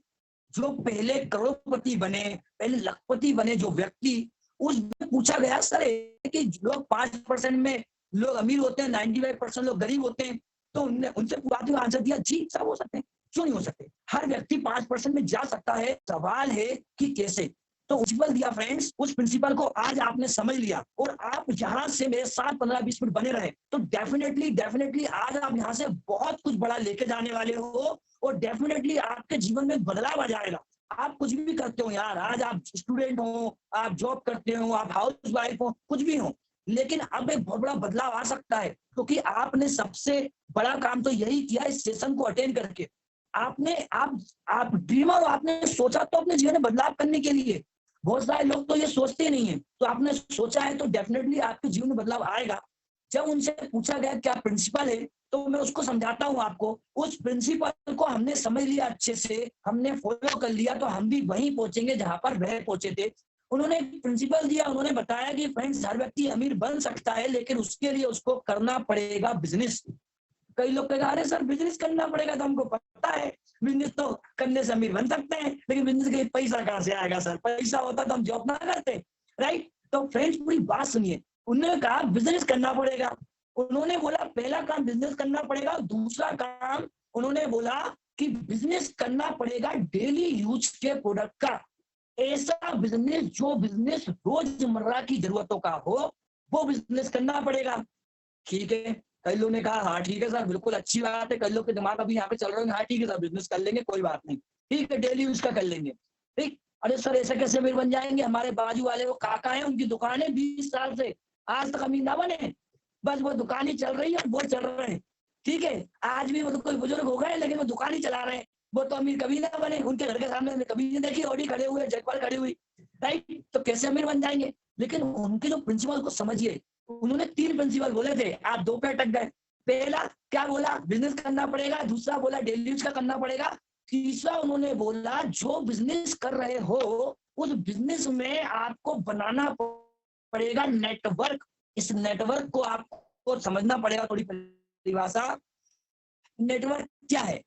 जो पहले करोड़पति बने, पहले लखपति बने जो व्यक्ति, उसमें पूछा गया सर कि लोग 5% में लोग अमीर होते हैं, 95% लोग गरीब होते हैं। तो उनसे बात में आंसर दिया, जी सब हो सकते हैं, क्यों नहीं हो सकते, हर व्यक्ति 5% में जा सकता है, सवाल है कि कैसे। तो प्रिंसिपल दिया फ्रेंड्स, उस प्रिंसिपल को आज आपने समझ लिया और आप यहाँ से मेरे साथ 15-20 मिनट बने रहे, तो डेफिनेटली आज आप यहाँ से बहुत कुछ बड़ा लेके जाने वाले हो और डेफिनेटली आपके जीवन में बदलाव आ जाएगा। आप कुछ भी करते हो यार, आज आप स्टूडेंट हो, आप जॉब करते हो, आप हाउस वाइफ हो, कुछ भी हो, लेकिन अब एक बहुत बड़ा बदलाव आ सकता है, क्योंकि आपने सबसे बड़ा काम तो यही किया इस सेशन को अटेंड करके। आपने आप ड्रीमर, आपने सोचा तो अपने जीवन में बदलाव करने के लिए। बहुत सारे लोग तो ये सोचते नहीं है, तो आपने सोचा है तो डेफिनेटली आपके जीवन में बदलाव आएगा। जब उनसे पूछा गया क्या प्रिंसिपल है, तो मैं उसको समझाता हूँ आपको, उस प्रिंसिपल को हमने समझ लिया अच्छे से, हमने फॉलो कर लिया, तो हम भी वहीं पहुंचेंगे जहां पर वह पहुंचे थे। उन्होंने प्रिंसिपल दिया, उन्होंने बताया कि फ्रेंड्स हर व्यक्ति अमीर बन सकता है, लेकिन उसके लिए उसको करना पड़ेगा बिजनेस। कई लोग कहेगा अरे सर बिजनेस करना पड़ेगा, तो हमको पता है बिजनेस तो करने से अमीर बन सकते हैं, लेकिन बिजनेस के लिए पैसा कहाँ से आएगा सर, पैसा होता तो हम जॉब ना करते, राइट? तो फ्रेंड्स पूरी बात सुनिए, उन्होंने कहा बिजनेस करना पड़ेगा। उन्होंने बोला पहला काम बिजनेस करना पड़ेगा, दूसरा काम उन्होंने बोला कि बिजनेस करना पड़ेगा डेली यूज के प्रोडक्ट का, ऐसा बिजनेस जो बिजनेस रोजमर्रा की जरूरतों का हो, वो बिजनेस करना पड़ेगा। ठीक है, कई लोगों ने कहा हाँ ठीक है सर, बिल्कुल अच्छी बात है, कई लोग के दिमाग अभी यहाँ पे चल रहे हैं, हाँ ठीक है सर बिजनेस कर लेंगे, कोई बात नहीं, ठीक है डेली यूज का कर लेंगे, ठीक। अरे सर ऐसे कैसे अमीर बन जाएंगे, हमारे बाजू वाले वो काका है, उनकी दुकान है 20 साल से, आज तक अमीर ना बने, बस वो दुकान ही चल रही है और वो चल रहे हैं, ठीक है। आज भी वो तो कोई बुजुर्ग हो गए, लेकिन वो दुकान ही चला रहे हैं, वो तो अमीर कभी ना बने, उनके घर के सामने कभी नहीं देखी ऑडी खड़े हुए, जगपाल खड़ी हुई, राइट? तो कैसे अमीर बन जाएंगे? लेकिन उनके जो प्रिंसिपल को समझिए, उन्होंने 3 प्रिंसिपल बोले थे, आप 2 पे अटक गए। पहला क्या बोला, बिजनेस करना पड़ेगा, दूसरा बोला डेली यूज का करना पड़ेगा, तीसरा उन्होंने बोला जो बिजनेस कर रहे हो उस बिजनेस में आपको बनाना पड़ेगा नेटवर्क। इस नेटवर्क को आपको समझना पड़ेगा, थोड़ी परिभाषा। नेटवर्क क्या है?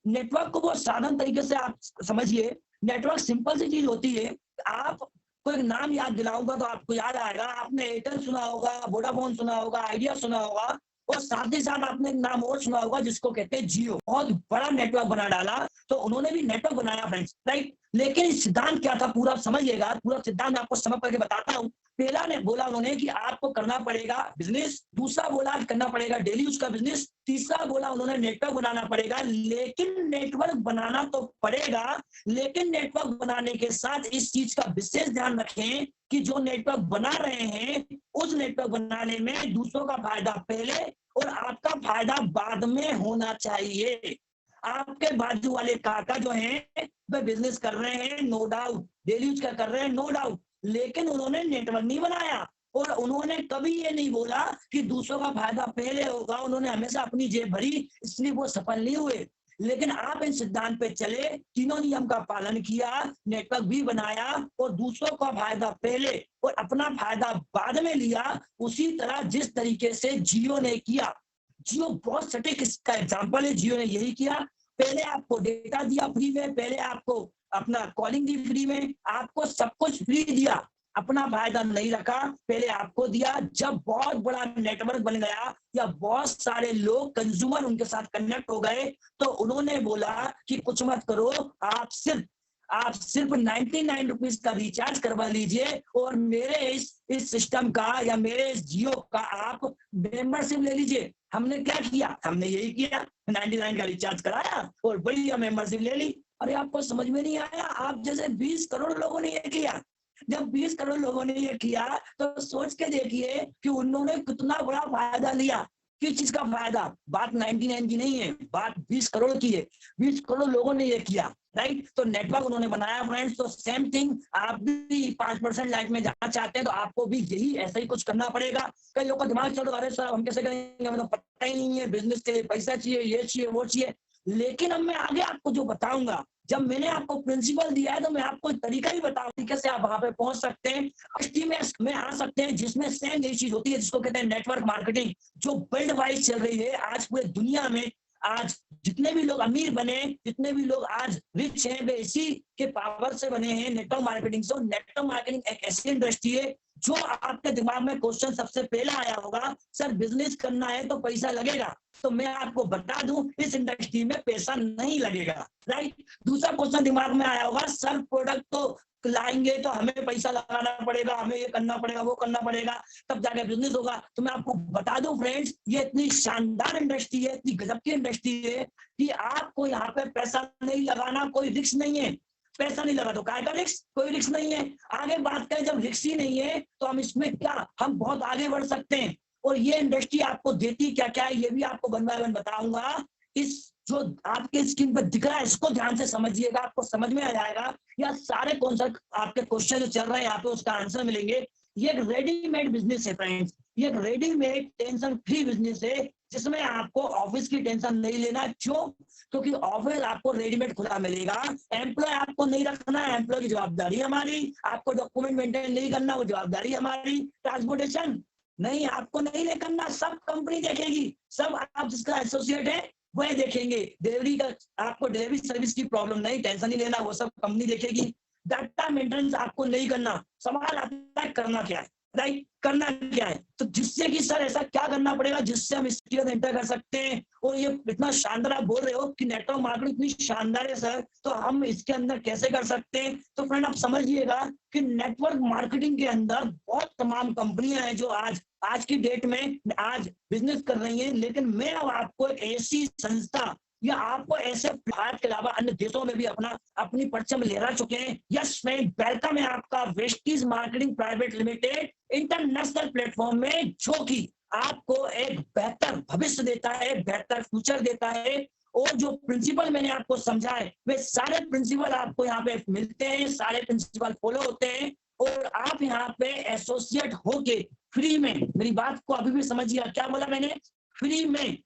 नेटवर्क को बहुत साधारण तरीके से आप समझिए, नेटवर्क सिंपल सी चीज होती है। आप कोई नाम याद दिलाऊंगा तो आपको याद आएगा, आपने एयरटेल सुना होगा, वोडाफोन सुना होगा, आइडिया सुना होगा, और साथ ही साथ आपने एक नाम और सुना होगा जिसको कहते हैं जियो। बहुत बड़ा नेटवर्क बना डाला, तो उन्होंने भी नेटवर्क बनाया फ्रेंड्स, राइट? लेकिन सिद्धांत क्या था पूरा समझिएगा, पूरा सिद्धांत आपको समझ करके बताता हूँ। पहला ने बोला उन्होंने कि आपको करना पड़ेगा बिजनेस, दूसरा बोला करना पड़ेगा डेली यूज का बिजनेस, तीसरा बोला उन्होंने नेटवर्क बनाना पड़ेगा। लेकिन नेटवर्क बनाना तो पड़ेगा, लेकिन नेटवर्क बनाने के साथ इस चीज का विशेष ध्यान रखें कि जो नेटवर्क बना रहे हैं उस नेटवर्क बनाने में दूसरों का फायदा पहले और आपका फायदा बाद में होना चाहिए। आपके बाजू वाले काका जो हैं वे बिजनेस कर रहे हैं, नो डाउट, डेली यूज का कर रहे हैं, नो डाउट, लेकिन उन्होंने नेटवर्क नहीं बनाया और उन्होंने कभी ये नहीं बोला कि दूसरों का फायदा पहले होगा। उन्होंने हमेशा अपनी जेब भरी, इसलिए वो सफल नहीं हुए। लेकिन आप इन सिद्धांत पे चले, तीनों नियम का पालन किया, नेटवर्क भी बनाया और दूसरों का फायदा पहले और अपना फायदा बाद में लिया, उसी तरह जिस तरीके से जियो ने किया। जियो बहुत सटीक इसका एग्जांपल है, जियो ने यही किया। पहले आपको डेटा दिया फ्री में, पहले आपको अपना कॉलिंग दी फ्री में, आपको सब कुछ फ्री दिया, अपना फायदा नहीं रखा, पहले आपको दिया। जब बहुत बड़ा नेटवर्क बन गया या बहुत सारे लोग कंज्यूमर उनके साथ कनेक्ट हो गए, तो उन्होंने बोला कि कुछ मत करो, आप सिर्फ आप सिर्फ 99 रुपीज का रिचार्ज करवा लीजिए और मेरे इस सिस्टम का या मेरे इस जियो का आप मेंबरशिप ले लीजिए। हमने क्या किया, हमने यही किया, 99 का रिचार्ज कराया और बढ़िया मेंबरशिप ले ली। अरे आपको समझ में नहीं आया? आप जैसे 20 करोड़ लोगों ने ये किया। जब 20 करोड़ लोगों ने ये किया तो सोच के देखिए कि उन्होंने कितना बड़ा फायदा लिया। किस चीज का फायदा? बात 99 की नहीं है, बात 20 करोड़ की है। 20 करोड़ लोगों ने ये किया, राइट? तो नेटवर्क उन्होंने बनाया फ्रेंड्स। तो सेम थिंग, आप भी 5% लाइफ में जाना चाहते हैं तो आपको भी यही ऐसा ही कुछ करना पड़ेगा। कई लोगों का दिमाग चल रहा है, अरे सर हम कैसे करेंगे, हमें तो पता ही नहीं है, बिजनेस के लिए पैसा चाहिए, ये चाहिए, वो चाहिए। लेकिन अब मैं आगे आपको जो बताऊंगा, जब मैंने आपको प्रिंसिपल दिया है तो मैं आपको तरीका ही बताऊं, तरीके से आप वहां पे पहुंच सकते हैं, एस्टीमेट में आ सकते हैं, जिसमें सेम यही चीज होती है जिसको कहते हैं नेटवर्क मार्केटिंग, जो वर्ल्ड वाइड चल रही है आज पूरे दुनिया में। आज जितने भी लोग अमीर बने, जितने भी लोग आज रिच हैं, वे इसी के पावर से बने हैं, नेटवर्क मार्केटिंग से। नेटवर्क मार्केटिंग एक ऐसी इंडस्ट्री है जो आपके दिमाग में क्वेश्चन सबसे पहला आया होगा, सर बिजनेस करना है तो पैसा लगेगा। तो मैं आपको बता दूं, इस इंडस्ट्री में पैसा नहीं लगेगा, राइट? दूसरा क्वेश्चन दिमाग में आया होगा, सर प्रोडक्ट तो लाएंगे तो हमें पैसा लगाना पड़ेगा, हमें ये करना पड़ेगा, वो करना पड़ेगा, तब जाके बिजनेस होगा। तो मैं आपको बता दूं फ्रेंड्स, ये इतनी शानदार इंडस्ट्री है, इतनी गजब की इंडस्ट्री है कि आपको यहाँ पे पैसा नहीं लगाना, कोई रिस्क नहीं है। पैसा नहीं लगा तो काय का रिस्क? कोई रिस्क नहीं है। आगे बात करें, जब रिस्क ही नहीं है तो हम इसमें क्या, हम बहुत आगे बढ़ सकते हैं। और ये इंडस्ट्री आपको देती क्या क्या है, ये भी आपको वन बाय वन बताऊंगा। इस जो आपके स्क्रीन पर दिख रहा है, इसको ध्यान से समझिएगा, आपको समझ में आ जाएगा। या सारे कॉन्सेप्ट आपके क्वेश्चन जो चल रहे हैं यहाँ पे उसका आंसर मिलेंगे। ये एक रेडीमेड बिजनेस है फ्रेंड्स, ये एक रेडीमेड टेंशन फ्री बिजनेस है, जिसमें आपको ऑफिस की टेंशन नहीं लेना। क्यों? क्योंकि ऑफिस आपको रेडीमेड खुला मिलेगा। एम्प्लॉय आपको नहीं रखना है, एम्प्लॉय की जवाबदारी हमारी। आपको डॉक्यूमेंट मेंटेन नहीं करना, वो जवाबदारी हमारी। ट्रांसपोर्टेशन नहीं, आपको नहीं ले करना, सब कंपनी देखेगी। सब आप जिसका एसोसिएट है वह देखेंगे। डिलीवरी का आपको डिलीवरी सर्विस की प्रॉब्लम नहीं, टेंशन नहीं लेना, वो सब कंपनी देखेगी। डाटा मेंटेनेंस आपको नहीं करना। सवाल आता है करना क्या है, राइट? करना क्या है? तो जिससे कि सर ऐसा क्या करना पड़ेगा जिससे हम इसके अंदर एंटर कर सकते हैं। और ये इतना शानदार आप बोल रहे हो कि नेटवर्क मार्केटिंग इतनी शानदार है सर, तो हम इसके अंदर कैसे कर सकते हैं? तो फ्रेंड आप समझिएगा कि नेटवर्क मार्केटिंग के अंदर बहुत तमाम कंपनियां हैं जो आज की डेट में आज बिजनेस कर रही हैं। लेकिन मैं अब आपको एक ऐसी संस्था या आपको ऐसे भारत के अलावा अन्य देशों में भी अपनी परचम लहरा चुके हैं। यस फ्रेंड, वेलकम है आपका Vestige marketing private limited international platform में, जो कि आपको एक बेहतर भविष्य देता है, बेहतर फ्यूचर देता है। और जो प्रिंसिपल मैंने आपको समझाए, वे सारे प्रिंसिपल आपको यहाँ पे मिलते हैं, सारे प्रिंसिपल फॉलो होते हैं। और आप यहाँ पे एसोसिएट होके फ्री में, मेरी बात को अभी भी समझिए, क्या बोला मैंने? फ्री में।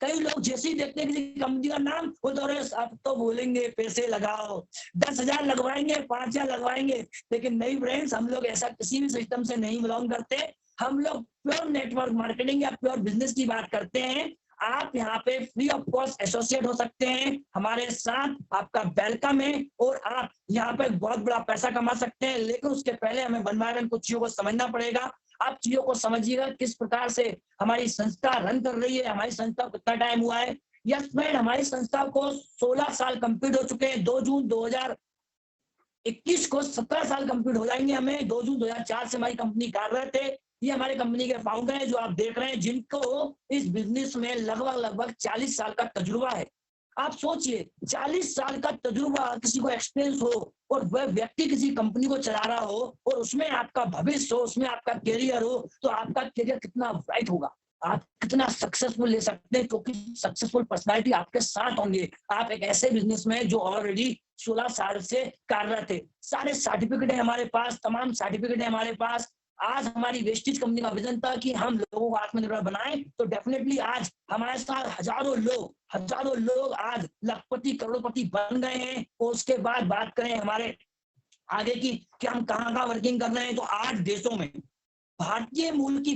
कई लोग जैसे ही देखते हैं किसी कंपनी का नाम, वो तो आप तो बोलेंगे पैसे लगाओ, 10,000 लगवाएंगे, 5,000 लगवाएंगे। लेकिन नहीं फ्रेंड्स, हम लोग ऐसा किसी भी सिस्टम से नहीं बिलोंग करते। हम लोग प्योर नेटवर्क मार्केटिंग या प्योर बिजनेस की बात करते हैं। आप यहाँ पे फ्री ऑफ कॉस्ट एसोसिएट हो सकते हैं हमारे साथ, आपका वेलकम है। और आप यहाँ पे बहुत बड़ा पैसा कमा सकते हैं। लेकिन उसके पहले हमें वन बाय वन कुछ चीजों को समझना पड़ेगा। आप चीजों को समझिएगा, किस प्रकार से हमारी संस्था रन कर रही है, हमारी संस्था को कितना टाइम हुआ है। यस फ्रेंड, हमारी संस्था को 16 साल कंप्लीट हो चुके हैं। 2 जून 2021 को 17 साल कंप्लीट हो जाएंगे हमें। 2 जून 2004 से हमारी कंपनी कार्यरत है। ये हमारे कंपनी के फाउंडर हैं जो आप देख रहे हैं, जिनको इस बिजनेस में लगभग 40 साल का तजुर्बा है। आप सोचिए, 40 साल का तजुर्बा, किसी को एक्सपीरियंस हो और वह व्यक्ति किसी कंपनी को चला रहा हो और उसमें आपका भविष्य हो, उसमें आपका करियर हो, तो आपका करियर कितना ब्राइट होगा, आप कितना सक्सेसफुल ले सकते हैं। क्योंकि सक्सेसफुल पर्सनालिटी आपके साथ होंगे। आप एक ऐसे बिजनेस में जो ऑलरेडी 16 साल से कार्यरत है। सारे सर्टिफिकेट है हमारे पास, तमाम सर्टिफिकेट है हमारे पास। आज हमारी वेस्टीज कंपनी का विजन था कि हम लोगों को आत्मनिर्भर बनाएं, तो डेफिनेटली आज हमारे साथ हजारों लोग आज लखपति करोड़पति बन गए हैं। और उसके बाद बात करें हमारे आगे की कि हम कहाँ वर्किंग कर रहे हैं, तो 8 देशों में भारतीय मूल की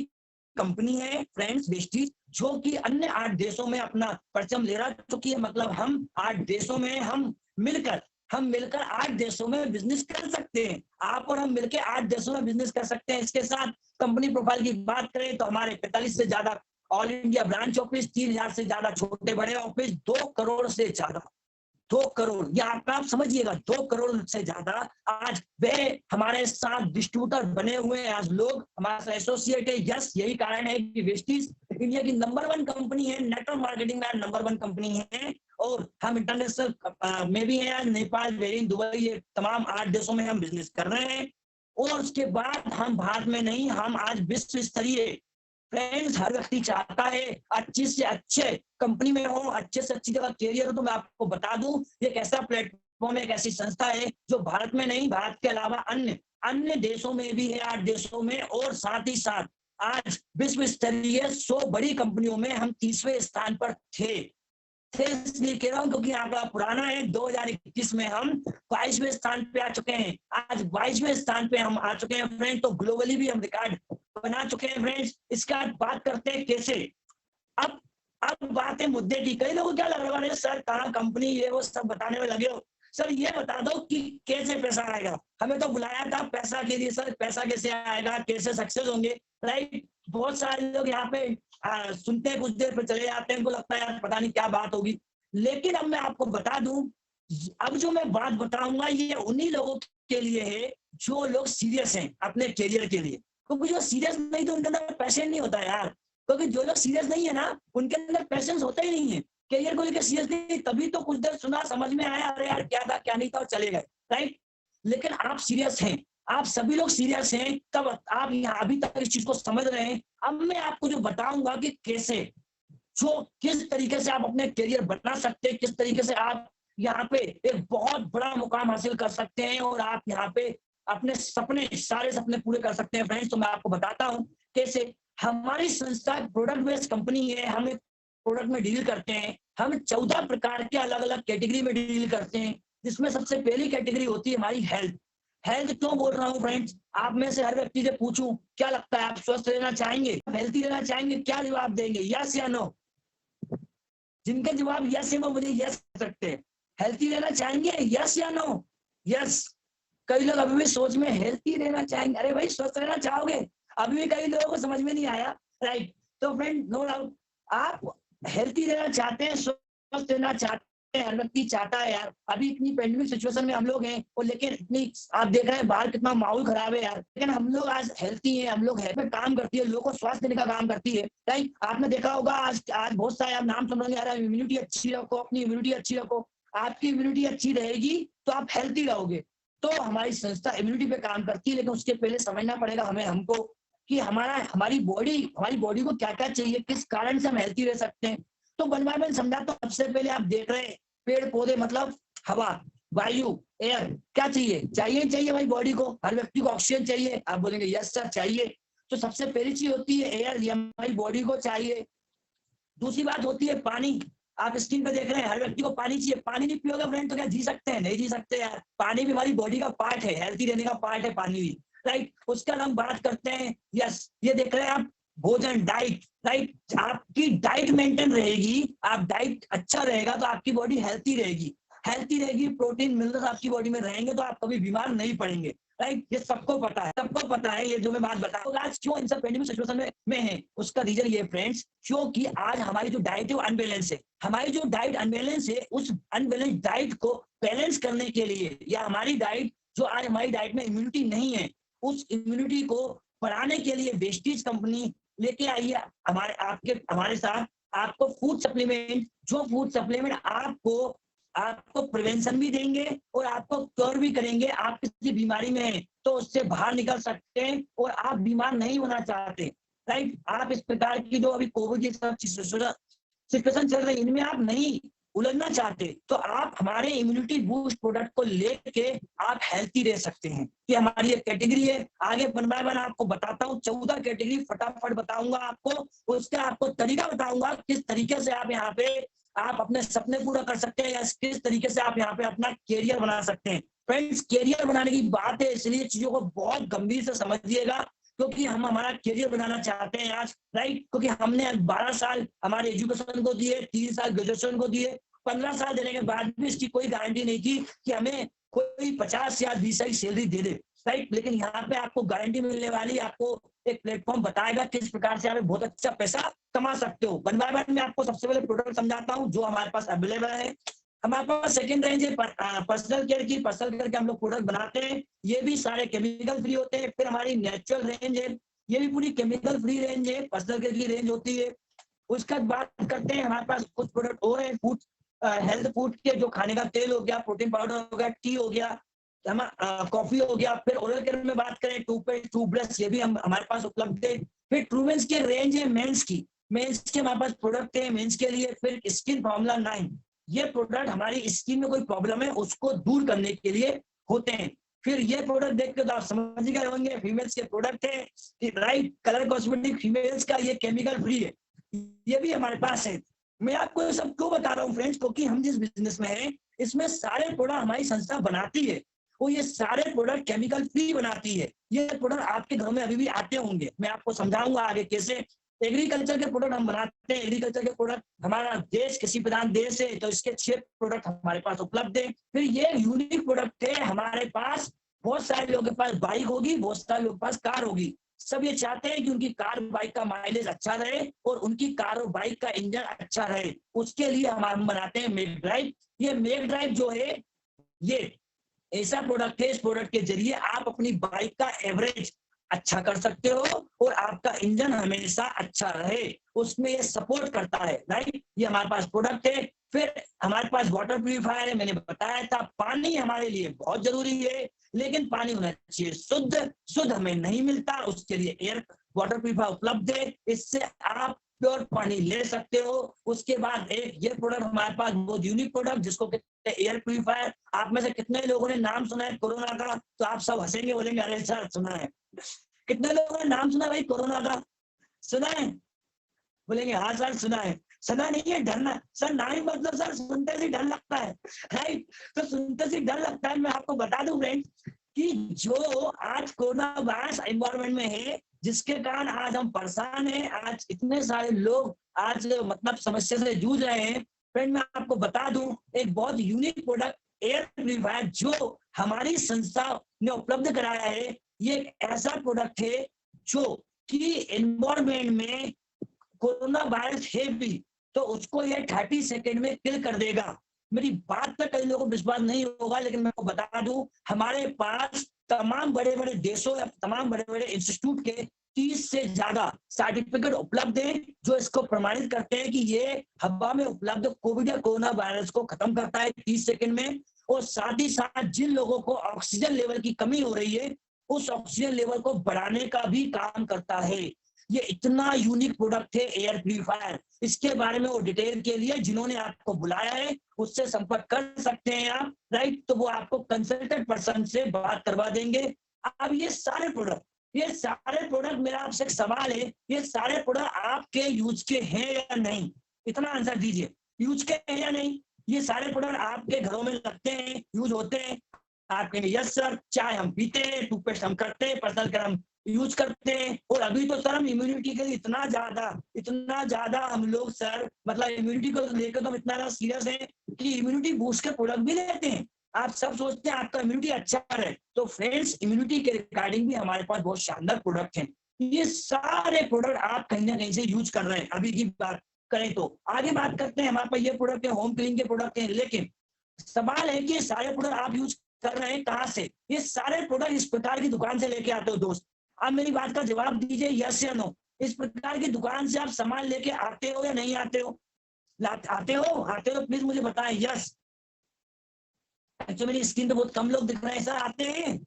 कंपनी है फ्रेंड्स वेस्टीज, जो कि अन्य 8 देशों में अपना परचम लहरा चुकी है। मतलब हम 8 देशों में हम मिलकर 8 देशों में बिजनेस कर सकते हैं। आप और हम मिलकर 8 देशों में बिजनेस कर सकते हैं। इसके साथ कंपनी प्रोफाइल की बात करें तो हमारे 45 से ज्यादा ऑल इंडिया ब्रांच ऑफिस, 3,000 से ज्यादा छोटे बड़े ऑफिस, 2 करोड़ से ज्यादा 2 करोड़, या आप समझिएगा 2 करोड़ से ज्यादा आज वे हमारे साथ डिस्ट्रीब्यूटर बने हुए हैं। आज लोग हमारे साथ एसोसिएट है। यस, यही कारण है कि वेस्टीज इंडिया की नंबर 1 कंपनी है, नेटवर्क मार्केटिंग में नंबर 1 कंपनी है। और हम इंटरनेशनल में भी हैं, नेपाल, बहरीन, दुबई, ये तमाम 8 देशों में हम बिजनेस कर रहे हैं। और उसके बाद हम भारत में नहीं, हम आज विश्व स्तरीय, फ्रेंड्स, हर व्यक्ति चाहता है अच्छी से अच्छे कंपनी में हो, अच्छे से अच्छी जगह कैरियर हो। तो मैं आपको बता दूं, ये एक ऐसा प्लेटफॉर्म है, एक ऐसी संस्था है जो भारत में नहीं, भारत के अलावा अन्य अन्य देशों में भी है, 8 देशों में। और साथ ही साथ आज विश्व स्तरीय 100 बड़ी कंपनियों में हम 30वें स्थान पर थे। इसलिए कह रहा हूँ क्योंकि आंकड़ा पुराना है। 2021 में हम 22वें स्थान पे आ चुके हैं, आज 22वें स्थान पे हम आ चुके हैं फ्रेंड। तो ग्लोबली भी हम रिकॉर्ड बना चुके हैं फ्रेंड्स। इसका बात करते हैं कैसे। अब बात है मुद्दे की। कई लोगों को क्या लग रहा है, सर कहाँ कंपनी, ये वो सब बताने में लगे हो। सर ये बता दो कि कैसे पैसा आएगा। हमें तो बुलाया था पैसा के लिए, सर पैसा कैसे आएगा, कैसे सक्सेस होंगे, राइट। बहुत सारे लोग यहाँ पे सुनते हैं, कुछ देर पे चले जाते हैं, उनको लगता है यार पता नहीं क्या बात होगी। लेकिन अब मैं आपको बता दूं, अब जो मैं बात बताऊंगा ये उन्हीं लोगों के लिए है जो लोग सीरियस हैं अपने करियर के लिए। क्योंकि जो सीरियस नहीं तो उनके अंदर पैशन नहीं होता यार। क्योंकि जो लोग सीरियस नहीं है ना, उनके अंदर पैशन होता ही नहीं है। करियर को लेकर सीरियस नहीं, तभी तो कुछ देर सुना, समझ में आया, अरे यार क्या था क्या नहीं था, और चले गए, राइट। लेकिन आप सीरियस हैं, आप सभी लोग सीरियस हैं, तब आप यहाँ अभी तक इस चीज को समझ रहे हैं। अब मैं आपको जो बताऊंगा कि कैसे, जो किस तरीके से आप अपने करियर बना सकते हैं, किस तरीके से आप यहाँ पे एक बहुत बड़ा मुकाम हासिल कर सकते हैं और आप यहाँ पे अपने सपने, सारे सपने पूरे कर सकते हैं फ्रेंड्स। तो मैं आपको बताता हूँ कैसे। हमारी संस्था प्रोडक्ट बेस्ड कंपनी है, हम एक प्रोडक्ट में डील करते हैं। हम 14 प्रकार के अलग अलग कैटेगरी में डील करते हैं, जिसमें सबसे पहली कैटेगरी होती है हमारी हेल्थ। हेल्थ क्यों बोल रहा हूँ फ्रेंड्स, आप में से हर व्यक्ति से पूछूं, क्या लगता है आप स्वस्थ रहना चाहेंगे, हेल्थी रहना चाहेंगे, क्या जवाब देंगे, यस या नो। जिनके जवाब यस या नो, मुझे यस कर सकते हैं। हेल्थी रहना चाहेंगे, यस या नो, यस। कई लोग अभी भी सोच में हेल्थी रहना चाहेंगे, अरे भाई स्वस्थ रहना चाहोगे, अभी भी कई लोगों को समझ में नहीं आया, राइट। तो फ्रेंड नो डाउट, आप हेल्थी रहना चाहते हैं, स्वस्थ रहना चाहते हैं, हर व्यक्ति चाहता है यार। अभी इतनी पेंडेमिक सिचुएशन में हम लोग हैं, और लेकिन इतनी आप देख रहे हैं बाहर कितना माहौल खराब है यार, लेकिन हम लोग आज हेल्थी हैं, हम लोग हेल्थ में काम करती है, लोगों को स्वास्थ्य देने का काम करती है, राइट। आपने देखा होगा आज बहुत सारे आप नाम सुन रहे हैं, इम्यूनिटी अच्छी रखो, अपनी इम्यूनिटी अच्छी रखो। आपकी इम्यूनिटी अच्छी रहेगी तो आप हेल्थी रहोगे। तो हमारी संस्था इम्यूनिटी पे काम करती है, लेकिन उसके पहले समझना पड़ेगा हमको कि हमारी बॉडी को क्या क्या चाहिए, किस कारण से हम हेल्थी रह सकते हैं। तो बनवा में समझाता हूँ। सबसे पहले आप देख रहे हैं पेड़ पौधे, मतलब हवा, वायु, एयर, क्या चाहिए, चाहिए भाई बॉडी को, हर व्यक्ति को ऑक्सीजन चाहिए। आप बोलेंगे यस सर चाहिए। तो सबसे पहली चीज होती है एयर, ये हमारी बॉडी को चाहिए। दूसरी बात होती है पानी। आप स्क्रीन पे देख रहे हैं हर व्यक्ति को पानी चाहिए। पानी नहीं पियोगे फ्रेंड तो क्या जी सकते हैं, नहीं जी सकते यार। पानी भी हमारी बॉडी का पार्ट है, हेल्थी रहने का पार्ट है पानी भी, राइट। उसका हम बात करते हैं, यस, ये देख रहे हैं आप भोजन, डाइट, राइट। आपकी डाइट मेंटेन रहेगी, आप डाइट अच्छा रहेगा तो आपकी बॉडी हेल्थी रहेगी। हेल्थी रहेगी, प्रोटीन मिनरल्स आपकी बॉडी में रहेंगे तो आप कभी बीमार नहीं पड़ेंगे, राइट। ये सबको पता है, सबको पता है। ये जो मैं बात बता रहा हूँ, आज क्यों इन सब पेंडेमिक सिचुएशन में है, उसका रीजन ये फ्रेंड्स, क्योंकि आज हमारी जो डाइट है वो अनबैलेंस है। हमारी जो डाइट अनबैलेंस है, उस अनबैलेंस डाइट को बैलेंस करने के लिए, या हमारी डाइट जो आज हमारी डाइट में इम्यूनिटी नहीं है, उस इम्यूनिटी को बढ़ाने के लिए वेस्टीज कंपनी लेके आई है हमारे साथ आपको फूड सप्लीमेंट, जो फूड सप्लीमेंट आपको प्रिवेंशन भी देंगे और आपको क्योर भी करेंगे। आप किसी बीमारी में हैं तो उससे बाहर निकल सकते हैं और आप बीमार नहीं होना चाहते, राइट। आप इस प्रकार की जो अभी कोविड की सब सिचुएशन चल रही है, इनमें आप नहीं उलझना चाहते तो आप हमारे इम्यूनिटी बूस्ट प्रोडक्ट को लेके आप हेल्थी रह सकते हैं। ये हमारी एक कैटेगरी है। आगे वन बाय वन आपको बताता हूँ, 14 कैटेगरी फटाफट बताऊंगा आपको, उसका आपको तरीका बताऊंगा किस तरीके से आप यहाँ पे आप अपने सपने पूरा कर सकते हैं, या किस तरीके से आप यहाँ पे अपना कैरियर बना सकते हैं। फ्रेंड्स, कैरियर बनाने की बात है, इसलिए चीजों को बहुत गंभीर से समझिएगा, क्योंकि हम हमारा कैरियर बनाना चाहते हैं आज, राइट। क्योंकि हमने 12 साल हमारे एजुकेशन को दिए, 3 साल ग्रेजुएशन को दिए, 15 साल देने के बाद भी इसकी कोई गारंटी नहीं थी कि हमें कोई 50 या 20 की सैलरी दे दे, राइट। लेकिन यहाँ पे आपको गारंटी मिलने वाली, आपको एक प्लेटफॉर्म बताएगा किस प्रकार से आप बहुत अच्छा पैसा कमा सकते हो। वन बाय वन मैं आपको सबसे पहले प्रोडक्ट समझाता हूँ जो हमारे पास अवेलेबल है। हमारे पास सेकंड रेंज है पर्सनल केयर की। पर्सनल केयर के हम लोग प्रोडक्ट बनाते हैं, ये भी सारे केमिकल फ्री होते हैं। फिर हमारी नेचुरल रेंज है, ये भी पूरी केमिकल फ्री रेंज है, पर्सनल केयर की रेंज होती है। उसका बात करते हैं, हमारे पास कुछ प्रोडक्ट और है फूड हेल्थ फूड के, जो खाने का तेल हो गया, प्रोटीन पाउडर हो गया, टी हो गया, कॉफी हो गया। फिर ओरल केयर में बात करें, टूथपेस्ट, टूथब्रश, ये भी हमारे पास उपलब्ध है। फिर ट्रूमेंस की रेंज है मेंस की, मेंस के हमारे पास प्रोडक्ट है मेंस के लिए। फिर स्किन फॉर्मूला 9, ये प्रोडक्ट हमारी स्किन में कोई प्रॉब्लम है उसको दूर करने के लिए होते हैं। फिर ये प्रोडक्ट देख के तो आप समझ ही गए होंगे, फीमेल्स के प्रोडक्ट है, राइट। कलर कॉस्मेटिक फीमेल्स का, ये केमिकल फ्री है, ये भी हमारे पास है। मैं आपको ये सब क्यों बता रहा हूँ फ्रेंड्स, क्योंकि हम जिस बिजनेस में हैं, इसमें सारे प्रोडक्ट हमारी संस्था बनाती है, और ये सारे प्रोडक्ट केमिकल फ्री बनाती है। ये प्रोडक्ट आपके घरों में अभी भी आते होंगे, मैं आपको समझाऊंगा आगे कैसे। एग्रीकल्चर के प्रोडक्ट हम बनाते हैं, एग्रीकल्चर के प्रोडक्ट, हमारा देश कृषि प्रधान देश है, तो इसके 6 प्रोडक्ट हमारे पास उपलब्ध है। फिर ये यूनिक प्रोडक्ट है हमारे पास। बहुत सारे लोगों के पास बाइक होगी, बहुत सारे लोगों के पास कार होगी, सब ये चाहते हैं कि उनकी कार बाइक का माइलेज अच्छा रहे और उनकी कार और बाइक का इंजन अच्छा रहे। उसके लिए हम बनाते हैं मेक ड्राइव। ये मेक ड्राइव जो है, ये ऐसा प्रोडक्ट है, इस प्रोडक्ट के जरिए आप अपनी बाइक का एवरेज अच्छा कर सकते हो और आपका इंजन हमेशा अच्छा रहे, उसमें ये सपोर्ट करता है, राइट। ये हमारे पास प्रोडक्ट है। फिर हमारे पास वाटर प्यूरिफायर है, मैंने बताया था पानी हमारे लिए बहुत जरूरी है, लेकिन पानी होना चाहिए शुद्ध। शुद्ध हमें नहीं मिलता, उसके लिए एयर वाटर प्यूरिफायर उपलब्ध है, इससे आप प्योर पानी ले सकते हो। उसके बाद एक ये प्रोडक्ट हमारे पास बहुत यूनिक प्रोडक्ट, जिसको कहते हैं एयर प्यूरिफायर। आप में से कितने लोगों ने नाम सुना है कोरोना का? तो आप सब हंसेंगे, बोलेंगे अरे सर सुना है। कितने लोगों ने नाम सुना भाई कोरोना का? सुना है? बोलेंगे हाँ सर सुना है। सुना नहीं है, डरना सर, ना ही मतलब सर सुनते से डर लगता है, राइट। तो सुनते से डर लगता है। मैं आपको बता दूं फ्रेंड्स कि जो आज कोरोना वायरस एनवायरमेंट में है, जिसके कारण आज हम परेशान हैं, आज इतने सारे लोग आज मतलब समस्या से जूझ रहे हैं, फ्रेंड मैं आपको बता दूं एक बहुत यूनिक प्रोडक्ट एयर प्यूरिफायर जो हमारी संस्था ने उपलब्ध कराया है। ये एक ऐसा प्रोडक्ट है जो कि एनवायरमेंट में कोरोना वायरस है भी तो उसको ये 30 सेकेंड में किल कर देगा। मेरी बात पर कई लोगों को विश्वास नहीं होगा, लेकिन मैं आपको बता दूं हमारे पास तमाम बड़े बड़े देशों या तमाम बड़े बड़े इंस्टीट्यूट के 30 से ज्यादा सर्टिफिकेट उपलब्ध हैं जो इसको प्रमाणित करते हैं कि ये हवा में उपलब्ध कोविड या कोरोना वायरस को खत्म करता है 30 सेकेंड में। और साथ ही साथ जिन लोगों को ऑक्सीजन लेवल की कमी हो रही है, उस ऑक्सीजन लेवल को बढ़ाने का भी काम करता है। ये इतना यूनिक प्रोडक्ट है एयर प्यूरिफायर। इसके बारे में वो डिटेल के लिए जिन्होंने आपको बुलाया है उससे संपर्क कर सकते हैं आप, राइट। तो वो आपको कंसल्टेंट पर्सन से बात करवा देंगे। अब ये सारे प्रोडक्ट मेरा आपसे एक सवाल है, ये सारे प्रोडक्ट आपके यूज के हैं या नहीं? इतना आंसर दीजिए, यूज के हैं या नहीं? ये सारे प्रोडक्ट आपके घरों में लगते हैं, यूज होते हैं? आप कहेंगे यस सर, चाय हम पीते हैं, टूथपेस्ट हम करते हैं, पर्सनल केयर हम यूज करते हैं। और अभी तो सर हम इम्यूनिटी के लिए इतना ज्यादा हम लोग सर मतलब इम्यूनिटी को लेकर तो हम इतना सीरियस है कि इम्यूनिटी बूस्ट के प्रोडक्ट भी लेते हैं। आप सब सोचते हैं आपका इम्यूनिटी अच्छा है, तो फ्रेंड्स इम्यूनिटी के रिगार्डिंग भी हमारे पास बहुत शानदार प्रोडक्ट हैं। ये सारे प्रोडक्ट आप कहीं ना कहीं से यूज कर रहे हैं। अभी की बात करें तो आगे बात करते हैं, हमारे पास ये प्रोडक्ट है, होम क्लीनिंग के प्रोडक्ट हैं, लेकिन सवाल है कि ये सारे प्रोडक्ट आप यूज कर रहे हैं कहाँ से? ये सारे प्रोडक्ट इस प्रकार की दुकान से लेके आते हो दोस्त? आप मेरी बात का जवाब दीजिए यस या नो। इस प्रकार की दुकान से आप सामान लेके आते हो या नहीं आते हो? आते हो प्लीज मुझे बताएं यस। एक्चुअली मेरी स्क्रीन पे बहुत कम लोग दिख रहे हैं सर, आते हैं?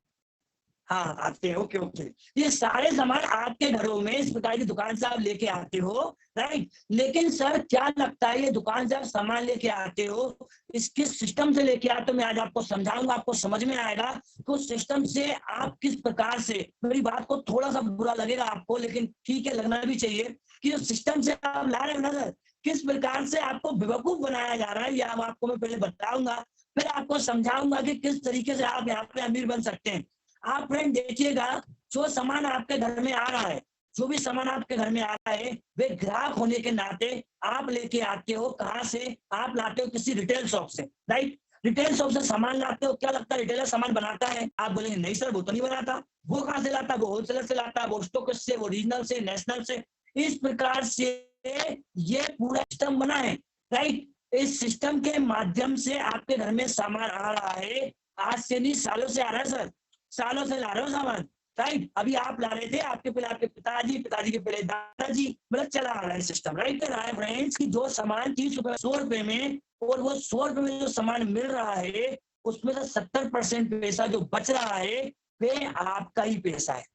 हाँ आते हैं, ओके ओके। ये सारे सामान आपके घरों में इस प्रकार की दुकान से आप लेके आते हो, राइट। लेकिन सर क्या लगता है ये दुकान से आप सामान लेके आते हो, इसके सिस्टम से लेके आते हो? मैं आज आपको समझाऊंगा, आपको समझ में आएगा तो सिस्टम से आप किस प्रकार से, मेरी बात को थोड़ा सा बुरा लगेगा आपको लेकिन ठीक है लगना भी चाहिए, कि जो सिस्टम से आप ला रहे हो ना सर, किस प्रकार से आपको बेवकूफ बनाया जा रहा है, या आपको मैं पहले बताऊंगा, फिर आपको समझाऊंगा कि किस तरीके से आप यहाँ पे अमीर बन सकते हैं। आप फ्रेंड देखिएगा, जो सामान आपके घर में आ रहा है, जो भी सामान आपके घर में आ रहा है, वे ग्राहक होने के नाते आप लेके आते हो कहाँ से? आप लाते हो किसी रिटेल शॉप से, राइट। रिटेल शॉप से सामान लाते हो, क्या लगता है रिटेलर सामान बनाता है? आप बोलेंगे नहीं सर वो तो नहीं बनाता। वो कहाँ से लाता है? वो होलसेलर से लाता है, वो स्टॉकिस्ट से, वो रीजनल से, नेशनल से। इस प्रकार से ये पूरा सिस्टम बना है, राइट। इस सिस्टम के माध्यम से आपके घर में सामान आ रहा है, आज से नहीं सालों से आ रहा है सर, सालों से ला रहे हो सामान, राइट। अभी आप ला रहे थे, आपके पहले आपके पिताजी, पिताजी के पहले दादाजी, मतलब चला आ रहा है सिस्टम, राइट। फ्रेंड्स की जो सामान 30 रुपए 100 रुपए में, और वो 100 रुपए में जो सामान मिल रहा है उसमें से 70% पैसा जो बच रहा है वे आपका ही पैसा है,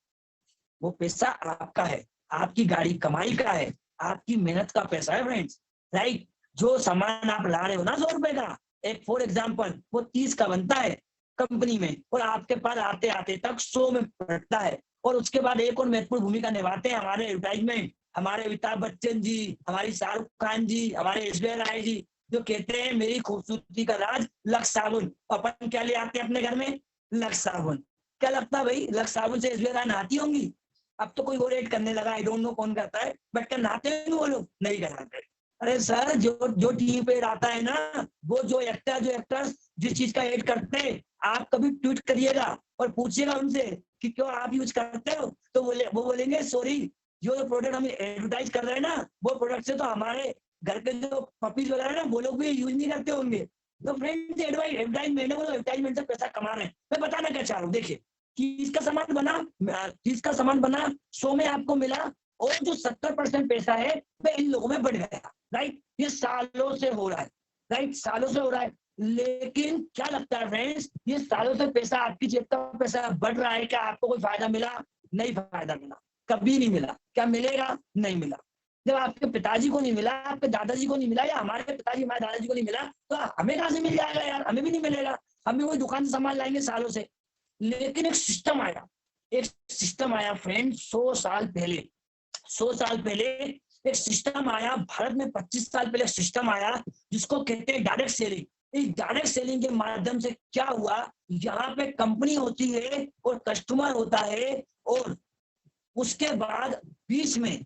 वो पैसा आपका है, आपकी गाड़ी कमाई का है, आपकी मेहनत का पैसा है फ्रेंड्स, राइट। जो सामान आप ला रहे हो ना 100 रुपए का, एक फॉर एग्जाम्पल वो 30 का बनता है कंपनी में, और आपके पास आते आते तक 100 में पड़ता है। और उसके बाद एक और महत्वपूर्ण भूमिका निभाते हैं हमारे एडवर्टाइजमेंट, हमारे अमिताभ बच्चन जी, हमारी शाहरुख खान जी, हमारे ऐश्वर्या राय जी, जो कहते हैं मेरी खूबसूरती का राज लक्स साबुन। अपन क्या ले आते हैं अपने घर में? लक्स साबुन। क्या लगता है भाई, लक्स साबुन से ऐश्वर्या राय नहाती होंगी? अब तो कोई और ऐड करने लगा, आई डोंट नो कौन करता है, बट क्या नहाते हैं वो लोग? नहीं कराते। अरे सर, जो टीवी पे आता है ना, वो जो एक्टर्स जिस चीज का ऐड करते हैं, आप कभी ट्वीट करिएगा और पूछिएगा उनसे कि क्यों आप यूज करते हो, तो वो बोलेंगे सॉरी, जो प्रोडक्ट हम एडवर्टाइज कर रहे हैं ना, वो प्रोडक्ट से तो हमारे घर के जो पपीज वगैरह ना, वो लोग भी यूज नहीं करते होंगे। तो फ्रेंड्स, एडवर्टाइजमेंट से पैसा कमा रहे हैं। मैं बताना क्या चाह रहा हूँ, देखिए, चीज का सामान बना 100 में आपको मिला, और जो 70% पैसा है वो इन लोगों में बढ़ गया, राइट। ये सालों से हो रहा है, राइट, सालों से हो रहा है। लेकिन क्या लगता है फ्रेंड्स, ये सालों से पैसा, आपकी जेब का पैसा बढ़ रहा है, क्या आपको कोई फायदा मिला? नहीं फायदा मिला, कभी नहीं मिला। क्या मिलेगा? नहीं मिला। जब आपके पिताजी को नहीं मिला, आपके दादाजी को नहीं मिला, या हमारे पिताजी हमारे दादाजी को नहीं मिला, तो हमें कहां से मिल जाएगा यार? हमें भी नहीं मिलेगा। हम भी कोई दुकान से सामान लाएंगे सालों से। लेकिन एक सिस्टम आया फ्रेंड, 100 साल पहले, 100 साल पहले एक सिस्टम आया भारत में। 25 साल पहले सिस्टम आया जिसको कहते हैं डायरेक्ट सेलिंग। इस डायरेक्ट सेलिंग के माध्यम से क्या हुआ, यहाँ पे कंपनी होती है और कस्टमर होता है, और उसके बाद बीच में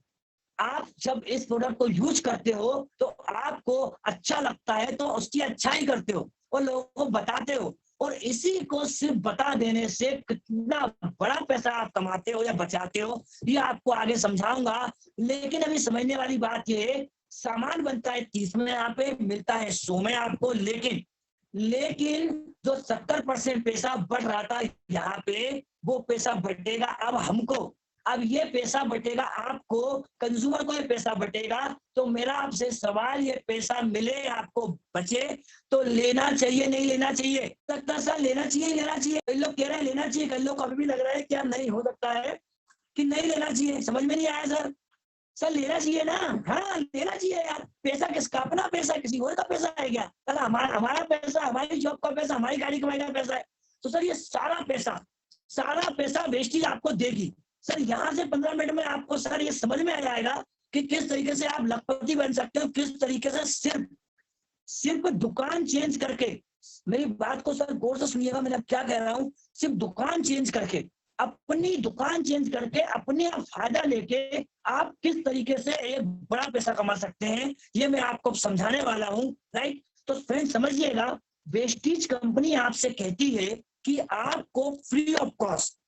आप जब इस प्रोडक्ट को यूज करते हो तो आपको अच्छा लगता है, तो उसकी अच्छाई करते हो और लोगों को बताते हो, और इसी को सिर्फ बता देने से कितना बड़ा पैसा आप कमाते हो या बचाते हो, ये आपको आगे समझाऊंगा। लेकिन अभी समझने वाली बात ये है, सामान बनता है 30 में, यहाँ पे मिलता है 100 में आपको, लेकिन जो 70% पैसा बढ़ रहा था यहाँ पे, वो पैसा बढ़ेगा अब हमको। अब ये पैसा बटेगा आपको, कंज्यूमर को ये पैसा बटेगा। तो मेरा आपसे सवाल, ये पैसा मिले आपको, बचे, तो लेना चाहिए नहीं लेना चाहिए? लगता सर लेना चाहिए, लेना चाहिए। कई लोग कह रहे हैं लेना चाहिए, कई लोग को अभी भी लग रहा है क्या नहीं हो सकता है कि नहीं लेना चाहिए। समझ में नहीं आया सर? सर लेना चाहिए ना? हाँ लेना चाहिए यार। पैसा किसका? अपना पैसा, किसी और का पैसा है क्या? सर हमारा पैसा, हमारी जॉब का पैसा, हमारी गाड़ी कमाई का पैसा है। तो सर ये सारा पैसा वेस्टेज आपको देगी। सर यहाँ से 15 मिनट में आपको सर ये समझ में आ जाएगा कि किस तरीके से आप लखपति बन सकते हो, किस तरीके से सिर्फ दुकान चेंज करके। मेरी बात को सर गौर से सुनिएगा, मैं क्या कह रहा हूँ। सिर्फ दुकान चेंज करके, अपनी दुकान चेंज करके, अपने आप फायदा लेके आप किस तरीके से एक बड़ा पैसा कमा सकते हैं, ये मैं आपको समझाने वाला हूँ, राइट। तो फ्रेंड समझिएगा, वेस्टीज कंपनी आपसे कहती है कि आपको फ्री ऑफ कॉस्ट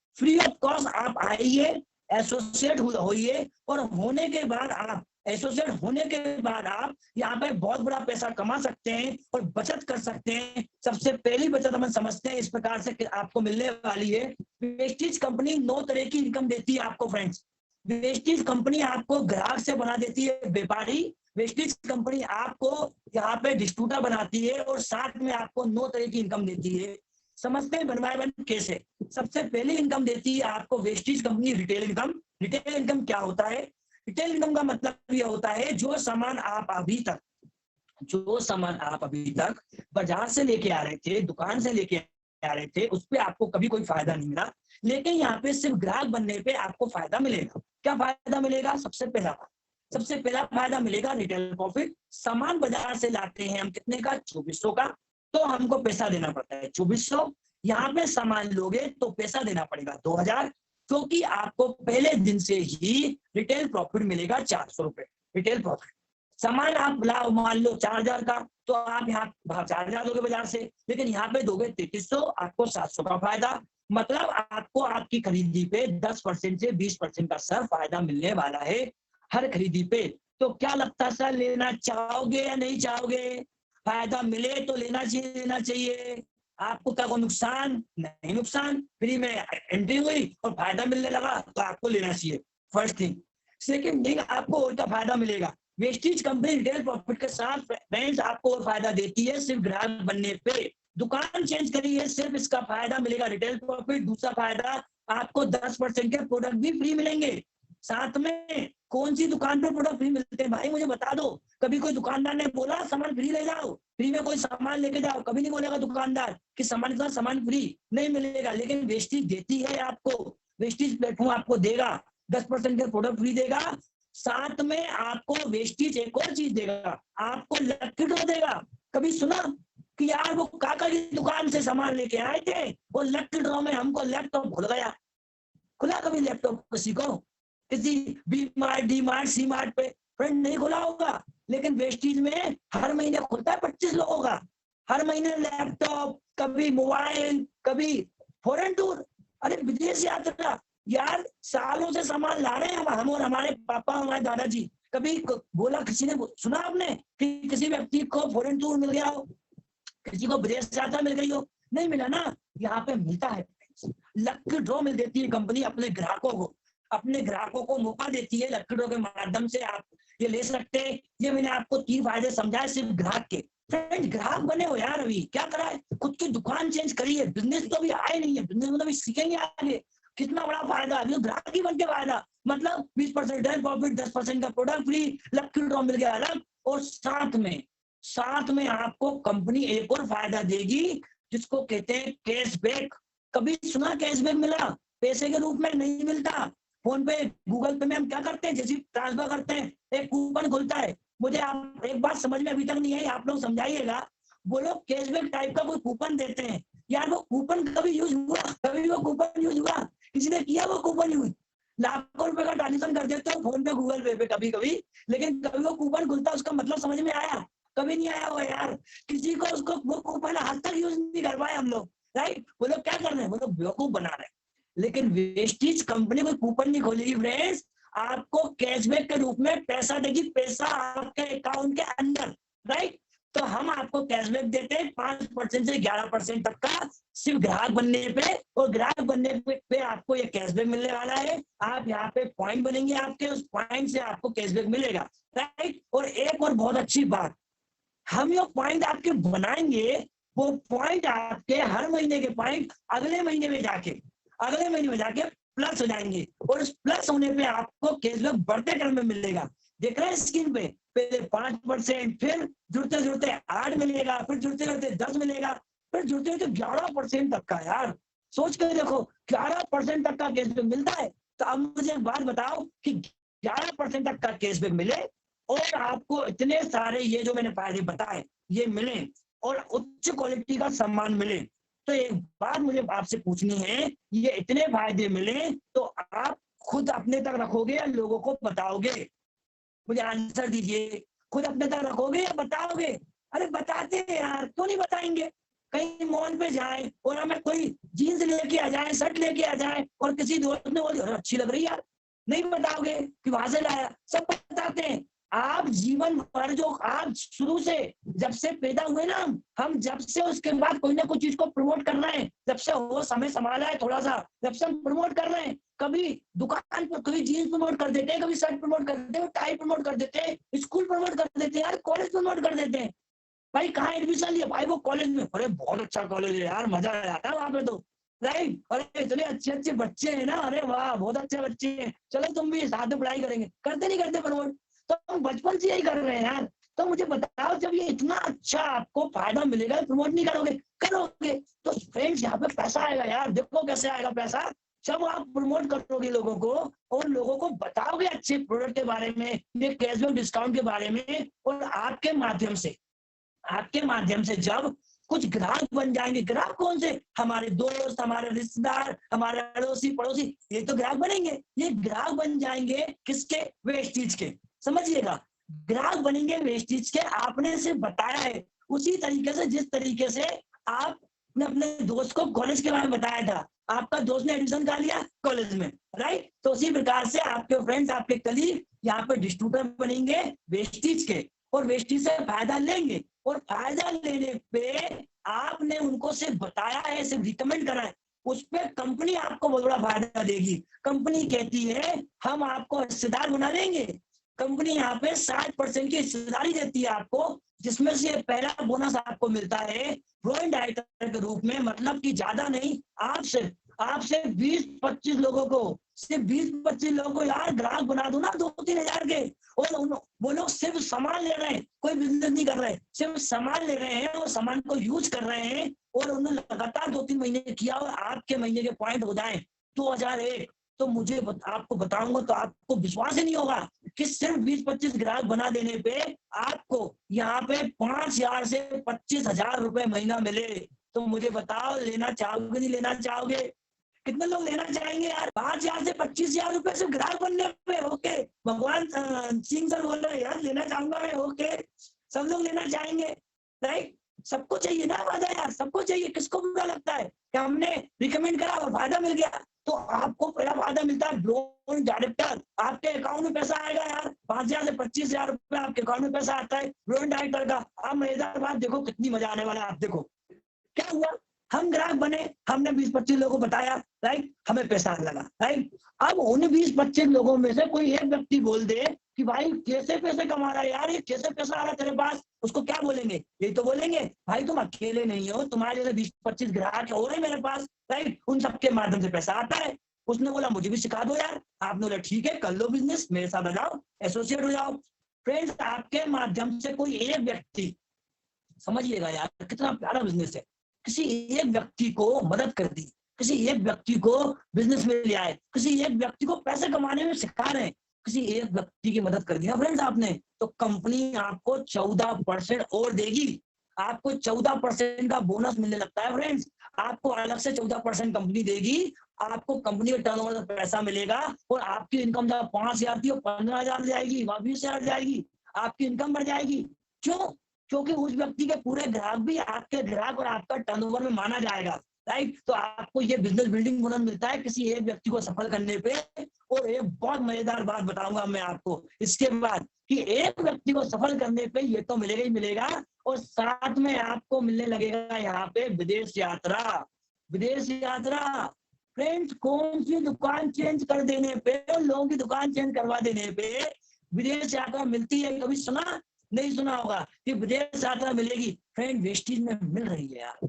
आप आइए, एसोसिएट होइए, और होने के बाद आप एसोसिएट होने के बाद आप यहाँ पे बहुत बड़ा पैसा कमा सकते हैं और बचत कर सकते हैं। सबसे पहली बचत हम समझते हैं इस प्रकार से कि आपको मिलने वाली है। वेस्टीज कंपनी 9 तरह की इनकम देती है आपको फ्रेंड्स। वेस्टीज कंपनी आपको ग्राहक से बना देती है व्यापारी, वेस्टीज कंपनी आपको यहाँ पे डिस्ट्रीब्यूटर बनाती है, और साथ में आपको 9 तरह की इनकम देती है। समझते हैं वन बाय वन कैसे। सबसे पहली इनकम देती है आपको Vestige company retail income. Retail income क्या होता है? रिटेल इनकम का मतलब यह होता है जो सामान आप अभी तक बाजार से लेके आ रहे थे, दुकान से लेके आ रहे थे, उस पर आपको कभी कोई फायदा नहीं मिला, लेकिन यहाँ पे सिर्फ ग्राहक बनने पे आपको फायदा मिलेगा। क्या फायदा मिलेगा? सबसे पहला फायदा मिलेगा रिटेल प्रॉफिट। सामान बाजार से लाते हैं हम कितने का? 2400 का, तो हमको पैसा देना पड़ता है 2400। यहाँ पे सामान लोगे तो पैसा देना पड़ेगा 2000, क्योंकि आपको पहले दिन से ही रिटेल प्रॉफिट मिलेगा 400 रुपए रिटेल प्रॉफिट। सामान आप लाओ मान लो 4000 का, तो आप यहाँ 4000 दोगे बाजार से, लेकिन यहाँ पे दोगे 3300, आपको 700 का फायदा। मतलब आपको आपकी खरीदी पे 10% से 20% का सर फायदा मिलने वाला है हर खरीदी पे। तो क्या लगता है सर, लेना चाहोगे या नहीं चाहोगे? फायदा मिले तो लेना चाहिए। आपको क्या कोई नुकसान नहीं, नुकसान फ्री में एंट्री हुई और फायदा मिलने लगा तो आपको लेना चाहिए, फर्स्ट थिंग। सेकंड थिंग, आपको और क्या फायदा मिलेगा? वेस्टीज कंपनी रिटेल प्रॉफिट के साथ फ्रेंड्स आपको और फायदा देती है सिर्फ ग्राहक बनने पे। दुकान चेंज करी है, सिर्फ इसका फायदा मिलेगा रिटेल प्रॉफिट। दूसरा फायदा, आपको 10% के प्रोडक्ट भी फ्री मिलेंगे साथ में। कौन सी दुकान पे प्रोडक्ट फ्री मिलते हैं भाई, मुझे बता दो। कभी कोई दुकानदार ने बोला सामान फ्री ले जाओ, फ्री में कोई सामान लेके जाओ? कभी नहीं बोलेगा दुकानदार कि सामान का सामान फ्री नहीं मिलेगा। लेकिन वेस्टीज देती है आपको, वेस्टीज प्लेटफॉर्म आपको देगा, 10% के प्रोडक्ट फ्री देगा। साथ में आपको वेस्टीज एक और चीज देगा, आपको लकी ड्रॉ देगा। कभी सुना कि यार वो काका की दुकान से सामान लेके आए थे, वो लकी ड्रॉ में हमको लैपटॉप भूल गया? खुला कभी लैपटॉप किसी को? किसी बी मार्ट, डी मार्ट, सी मार्ट पे फ्रेंड नहीं खुला होगा। लेकिन वेस्टीज में हर महीने खुलता है 25 लोगों का, हर महीने लैपटॉप, कभी मोबाइल, कभी फॉरेन टूर, अरे विदेश यात्रा। यार सालों से सामान ला रहे हैं हम और हमारे पापा, हमारे दादाजी। कभी बोला, किसी ने सुना आपने कि किसी व्यक्ति को फॉरेन टूर मिल गया हो, किसी को विदेश यात्रा मिल गई हो? नहीं मिला ना। यहाँ पे मिलता है, लकी ड्रॉ मिल देती है कंपनी अपने ग्राहकों को मौका देती है। लकी ड्रॉ के माध्यम से आप ये ले सकते हैं। ये मैंने आपको 3 फायदे समझाए सिर्फ ग्राहक के। फ्रेंड ग्राहक बने हो यार, अभी क्या करा है, खुद की दुकान चेंज करी है, बिजनेस तो अभी आए नहीं है, बिजनेस मतलब सीखेंगे आगे। कितना बड़ा फायदा, अभी तो ग्राहक ही बन के फायदा। मतलब 20% प्रॉफिट, 10% का प्रोडक्ट फ्री, लकी ड्रॉ मिल गया अलग। और साथ में आपको कंपनी एक और फायदा देगी जिसको कहते हैं कैशबैक। कभी सुना कैशबैक मिला? पैसे के रूप में नहीं मिलता। फोन पे, गूगल पे में हम क्या करते हैं, जैसे ट्रांसफर करते हैं, एक कूपन खुलता है। मुझे आप एक बात समझ में अभी तक नहीं आई, आप लोग समझाइएगा। वो लोग कैशबैक टाइप का कोई कूपन देते हैं यार, वो कूपन कभी यूज हुआ? कभी वो कूपन यूज हुआ? किसी ने किया वो कूपन यूज? लाखों रुपए का ट्रांजेक्शन कर देते हो फोन पे, गूगल पे कभी कभी, लेकिन कभी वो कूपन खुलता उसका मतलब समझ में आया? कभी नहीं आया होगा यार किसी को। उसको वो कूपन आज तक यूज नहीं कर पाए हम लोग, राइट? वो लोग क्या कर रहे हैं, वो लोग बेवकूफ बना रहे हैं। लेकिन वेस्टीज कंपनी कोई कूपन नहीं खोलेगी फ्रेंड्स, आपको कैशबैक के रूप में पैसा देगी, पैसा आपके अकाउंट के अंदर, राइट? तो हम आपको कैशबैक देते हैं 5% से 11% तक का, सिर्फ ग्राहक बनने पे। और ग्राहक बनने पे आपको ये कैशबैक मिलने वाला है। आप यहाँ पे पॉइंट बनेंगे आपके, उस पॉइंट से आपको कैशबैक मिलेगा, राइट? और एक और बहुत अच्छी बात, हम ये पॉइंट आपके बनाएंगे, वो पॉइंट आपके हर महीने के पॉइंट अगले महीने में जाके प्लस हो जाएंगे। और उस प्लस होने पे आपको कैशबैक बढ़ते क्रम में मिलेगा। देख रहे हैं स्क्रीन पे, पहले 5%, फिर जुड़ते जुड़ते 8 मिलेगा, फिर जुड़ते जुड़ते 10 मिलेगा, फिर जुड़ते जुड़ते 11% तक का। यार सोच कर देखो, 11% तक का कैशबैक मिलता है। तो अब मुझे एक बात बताओ कि 11% तक का कैशबैक मिले और आपको इतने सारे ये जो मैंने फायदे बताए ये मिले और उच्च क्वालिटी का सामान मिले, तो एक बात मुझे आपसे पूछनी है, ये इतने फायदे मिले तो आप खुद अपने तक रखोगे या लोगों को बताओगे? मुझे आंसर दीजिए, खुद अपने तक रखोगे या बताओगे? अरे बताते हैं यार, क्यों नहीं बताएंगे? कहीं मॉल पे जाए और हमें कोई जीन्स लेके आ जाए, शर्ट लेके आ जाए और किसी दोस्त ने बोली अच्छी लग रही है यार, नहीं बताओगे कि वहां से लाया? सब बताते हैं। आप जीवन भर जो आप शुरू से जब से पैदा हुए ना, हम जब से उसके बाद कोई ना कोई चीज को प्रमोट कर रहे हैं, जब से वो समय संभाला है थोड़ा सा, जब से हम प्रमोट कर रहे हैं। कभी दुकान पर कभी जीन्स प्रमोट कर देते हैं, कभी शर्ट प्रमोट कर देते हैं, टाई प्रमोट कर देते हैं, स्कूल प्रमोट कर देते हैं, यार कॉलेज प्रमोट कर देते हैं। भाई कहाँ एडमिशन लिया? भाई वो कॉलेज में, अरे बहुत अच्छा कॉलेज है यार, मजा आता है वहां पे तो, राइट? अरे इतने अच्छे अच्छे बच्चे हैं ना, अरे वाह बहुत अच्छे बच्चे हैं, चलो तुम भी साथ में पढ़ाई करेंगे। करते नहीं करते प्रमोट? तो हम बचपन से यही कर रहे हैं यार। तो मुझे बताओ, जब ये इतना अच्छा आपको फायदा मिलेगा, प्रमोट नहीं करोगे? करोगे। तो फ्रेंड्स यहाँ पे पैसा आएगा यार, देखो कैसे आएगा पैसा। जब आप प्रमोट करोगे लोगों को और लोगों को बताओगे अच्छे प्रोडक्ट के बारे में, ये कैशबैक डिस्काउंट के बारे में, और आपके माध्यम से जब कुछ ग्राहक बन जाएंगे, ग्राहक कौन से? हमारे दोस्त, हमारे रिश्तेदार, हमारे अड़ोसी पड़ोसी, ये तो ग्राहक बनेंगे। ये ग्राहक बन जाएंगे किसके? वेस्टीज के। समझिएगा, ग्राहक बनेंगे वेस्टीज के। आपने सिर्फ बताया है उसी तरीके से जिस तरीके से आपने अपने दोस्त को कॉलेज के बारे में बताया था, आपका दोस्त ने एडमिशन कर लिया कॉलेज में, राइट? तो उसी प्रकार से आपके फ्रेंड्स, आपके कलीग यहाँ पे डिस्ट्रीब्यूटर बनेंगे वेस्टीज के, और वेस्टीज से फायदा लेंगे। और फायदा लेने पे आपने उनको सिर्फ बताया है, सिर्फ रिकमेंड करा है, उस पर कंपनी आपको बहुत बड़ा फायदा देगी। कंपनी कहती है हम आपको हिस्सेदार बना देंगे। कंपनी यहाँ पे 60% की हिस्सेदारी देती है आपको, जिसमें से पहला बोनस आपको मिलता है ग्रोइंग डायरेक्टर के रूप में, मतलब कि ज्यादा नहीं, आपसे 20-25 लोगों को, सिर्फ 20-25 लोगों को यार ग्राहक बना दो ना 2-3 हजार के, और वो लोग सिर्फ सामान ले रहे हैं, कोई बिजनेस नहीं कर रहे, सिर्फ सामान ले रहे हैं और सामान को यूज कर रहे हैं, और उन्होंने लगातार 2-3 महीने किया और आपके महीने के पॉइंट हो जाए 2001, तो मुझे आपको बताऊंगा तो आपको विश्वास ही नहीं होगा कि सिर्फ 20-25 ग्राहक बना देने पे आपको यहाँ पे 5,000 से 25,000 रुपए महीना मिले। तो मुझे बताओ लेना चाहोगे नहीं लेना चाहोगे? कितने लोग लेना चाहेंगे यार? 5,000 से 25,000 रुपए सिर्फ ग्राहक बनने पे। ओके, भगवान सिंह सर बोल रहे यार लेना चाहूंगा मैं। ओके, सब लोग लेना चाहेंगे, राइट? सबको चाहिए ना फायदा यार, सबको चाहिए। किसको बुरा लगता है कि हमने रिकमेंड करा और फायदा मिल गया? तो आपको पहला फायदा मिलता है ग्रोइंग डायरेक्टर, आपके अकाउंट में पैसा आएगा यार। 5,000 से 25,000 रुपए आपके अकाउंट में पैसा आता है ग्रोइंग डायरेक्टर का। आप मजेदार बात देखो, कितनी मजा आने वाला है। आप देखो क्या हुआ, हम ग्राहक बने, हमने 20-25 लोगों को बताया, राइट, हमें पैसा लगा, राइट। अब उन 20-25 लोगों में से कोई एक व्यक्ति बोल दे कि भाई कैसे पैसे कमा रहा है यार, ये कैसे पैसा आ रहा है तेरे पास, उसको क्या बोलेंगे? यही तो बोलेंगे, भाई तुम अकेले नहीं हो, तुम्हारे जैसे 20-25 ग्राहक हो रहे मेरे पास, राइट, उन सबके माध्यम से पैसा आता है। उसने बोला मुझे भी सिखा दो यार। आपने बोला ठीक है, कर लो बिजनेस, मेरे साथ आ जाओ, एसोसिएट हो जाओ। फ्रेंड्स, आपके माध्यम से कोई एक व्यक्ति, समझिएगा यार कितना प्यारा बिजनेस है, किसी एक व्यक्ति को मदद कर दी, किसी एक व्यक्ति को बिजनेस में ले आए, किसी एक व्यक्ति को पैसे कमाने में सिखा रहे हैं, किसी एक व्यक्ति की मदद कर दिया फ्रेंड्स आपने, तो कंपनी आपको 14% और देगी। आपको 14% का बोनस मिलने लगता है फ्रेंड्स। आपको अलग से 14% कंपनी देगी, आपको कंपनी के टर्नओवर से पैसा मिलेगा, और आपकी इनकम जब 5,000 थी 15,000 जाएगी, 20,000 जाएगी, आपकी इनकम बढ़ जाएगी। क्यों? क्योंकि उस व्यक्ति के पूरे ग्राहक भी आपके ग्राहक और आपका टर्नओवर में माना जाएगा, राइट। तो आपको ये बिजनेस बिल्डिंग बोनस मिलता है किसी एक व्यक्ति को सफल करने पे। और एक बहुत मजेदार बात बताऊंगा मैं आपको इसके बाद, कि एक व्यक्ति को सफल करने पे ये तो मिलेगा ही मिलेगा, और साथ में आपको मिलने लगेगा यहाँ पे विदेश यात्रा। विदेश यात्रा फ्रेंड्स, कौन सी दुकान चेंज कर देने पे, लोगों की दुकान चेंज करवा देने पे विदेश यात्रा मिलती है? कभी सुना? नहीं सुना होगा कि विदेश यात्रा मिलेगी। फ्रेंड, वेस्टीज में मिल रही है यार।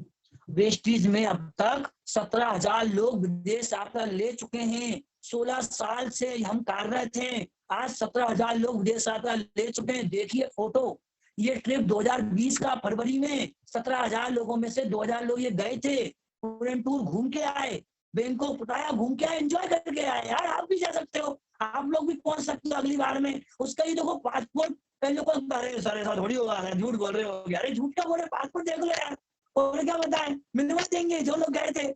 वेस्टीज में अब तक 17,000 लोग विदेश यात्रा ले चुके हैं। 16 साल से हम कार्यरत हैं, आज 17,000 लोग विदेश यात्रा ले चुके हैं। देखिए फोटो, ये ट्रिप 2020 का फरवरी में 17,000 लोगों में से 2,000 लोग ये गए थे, फॉरेन टूर घूम के आए, बैंकॉक पटाया घूम के आए, एंजॉय करके आए। यार आप भी जा सकते हो, आप लोग भी पहुंच सकते हो अगली बार में। उसका ही देखो पासपोर्ट, पहले को अरे सारे साथ थोड़ी होगा, झूठ बोल रहे हो, अरे झूठ क्या बोल रहे, पासपोर्ट देख लो यार, और क्या बताएं, मिलवा देंगे जो लोग गए थे,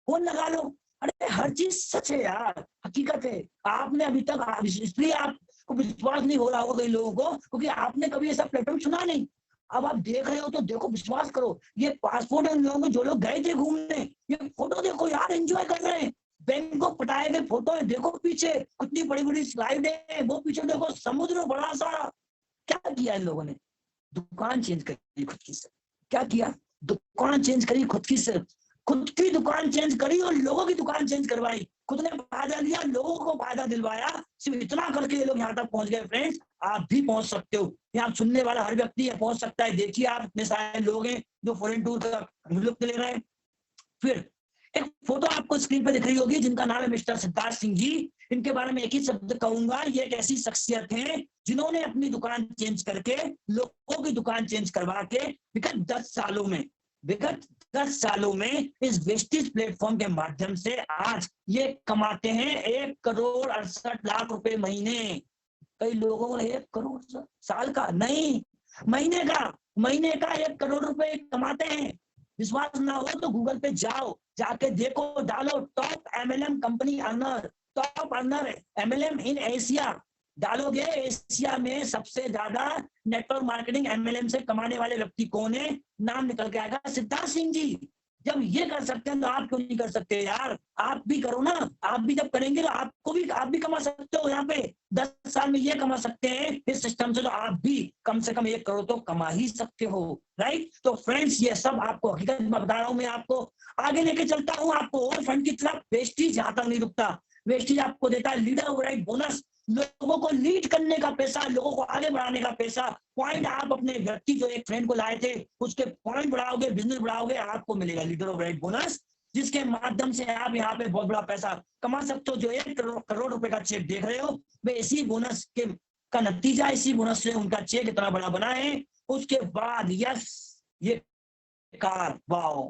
फोन लगा लो। अरे हर चीज सच है यार, हकीकत है। आपने अभी तक, इसलिए आपको विश्वास नहीं हो रहा होगा कई लोगों को, क्योंकि आपने कभी ऐसा प्लेटफॉर्म सुना नहीं। अब आप देख रहे हो तो देखो, विश्वास करो, ये पासपोर्ट है उन लोगों को जो लोग गए थे घूमने, ये फोटो देखो यार, एंजॉय कर रहे हैं, बैंकॉक पटाए गए फोटो है, देखो पीछे कितनी बड़ी बड़ी स्लाइड है, वो पीछे देखो समुद्र बड़ा सा। क्या किया इन लोगों ने? दुकान चेंज करी खुद की से। क्या किया? दुकान चेंज करी खुद की से, खुद की दुकान चेंज करी और लोगों की दुकान चेंज करवाई। खुद ने फायदा लिया, लोगों को फायदा दिलवाया। सिर्फ इतना करके ये लोग यहाँ तक पहुंच गए। फ्रेंड्स, आप भी पहुंच सकते हो, यहाँ सुनने वाला हर व्यक्ति पहुंच सकता है। देखिए आप इतने सारे लोग हैं जो फॉरेन टूर का लुत्फ ले रहे हैं। फिर एक फोटो आपको स्क्रीन पर दिख रही होगी, जिनका नाम है मिस्टर सिद्धार्थ सिंह जी। इनके बारे में एक ही शब्द कहूंगा, ये एक ऐसी शख्सियत है जिन्होंने अपनी दुकान चेंज करके लोगों की दुकान चेंज करवा के विगत 10 सालों में इस वेस्टीज प्लेटफॉर्म के माध्यम से आज ये कमाते हैं 1,68,00,000 रुपए महीने। कई लोगों को 1 करोड़ साल का नहीं, महीने का 1 करोड़ रुपए कमाते हैं। विश्वास ना हो तो गूगल पे जाओ, जाके देखो, डालो top MLM company earner, top earner MLM in Asia, डालोगे एशिया में सबसे ज्यादा नेटवर्क मार्केटिंग एमएलएम से कमाने वाले व्यक्ति कौन है, नाम निकल के आएगा, सिद्धार्थ सिंह जी। जब ये कर सकते हैं तो आप क्यों नहीं कर सकते यार? आप भी करो ना। आप भी जब करेंगे तो आप भी कमा सकते हो। यहाँ पे 10 साल में ये कमा सकते हैं इस सिस्टम से, तो आप भी कम से कम 1 करोड़ तो कमा ही सकते हो, राइट? तो फ्रेंड्स, ये सब आपको हकीकत में बता रहा हूँ, मैं आपको आगे लेके चलता हूँ आपको और फंड की तरफ। वेस्टीज यहाँ तक नहीं रुकता। वेस्टीज आपको देता है लीडर ओवरराइड बोनस, लोगों को लीड करने का पैसा, लोगों को आगे बढ़ाने का पैसा। पॉइंट आप अपने व्यक्ति जो एक फ्रेंड को लाए थे उसके पॉइंट बढ़ाओगे, बिजनेस बढ़ाओगे, आपको मिलेगा लीडर ओवरराइड बोनस, जिसके माध्यम से आप यहाँ पे बहुत बड़ा पैसा कमा सकते हो। जो 1 करोड़ रुपए का चेक देख रहे हो, वे इसी बोनस के का नतीजा, इसी बोनस से उनका चेक इतना बड़ा बना है। उसके बाद यस, ये कार, वाओ,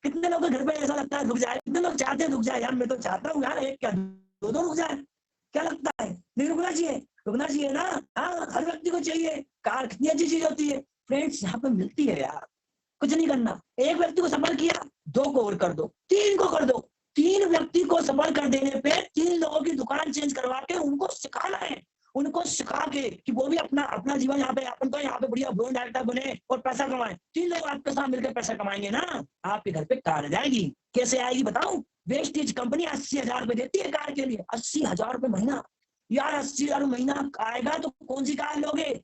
कितने लोगों के घर पे ऐसा लगता है रुक जाए, कितने लोग चाहते हैं रुक जाए यार, मैं तो चाहता हूँ यार, एक क्या दो रुक जाए, क्या लगता है? नहीं रुकना चाहिए? रुकना चाहिए ना। हाँ, हर व्यक्ति को चाहिए। कार कितनी अच्छी चीज होती है फ्रेंड्स, यहाँ पे मिलती है यार। कुछ नहीं करना, एक व्यक्ति को सफल किया, 2 को और कर दो, 3 को कर दो। 3 व्यक्ति को सफल कर देने पे 3 लोगों की दुकान चेंज करवा के उनको सिखाना है, उनको सिखा के कि वो भी अपना जीवन यहाँ पे, अपन तो यहाँ पे बढ़िया ब्रांड डायरेक्टर बने और पैसा कमाए। 3 लोग आपके साथ मिलकर पैसा कमाएंगे ना, आपके घर पे कार जाएगी। कैसे आएगी बताऊं? वेस्टेज कंपनी 80,000 रुपए देती है कार के लिए, 80,000 रुपए महीना। यार 80,000 महीना आएगा तो कौन सी कार लोगे?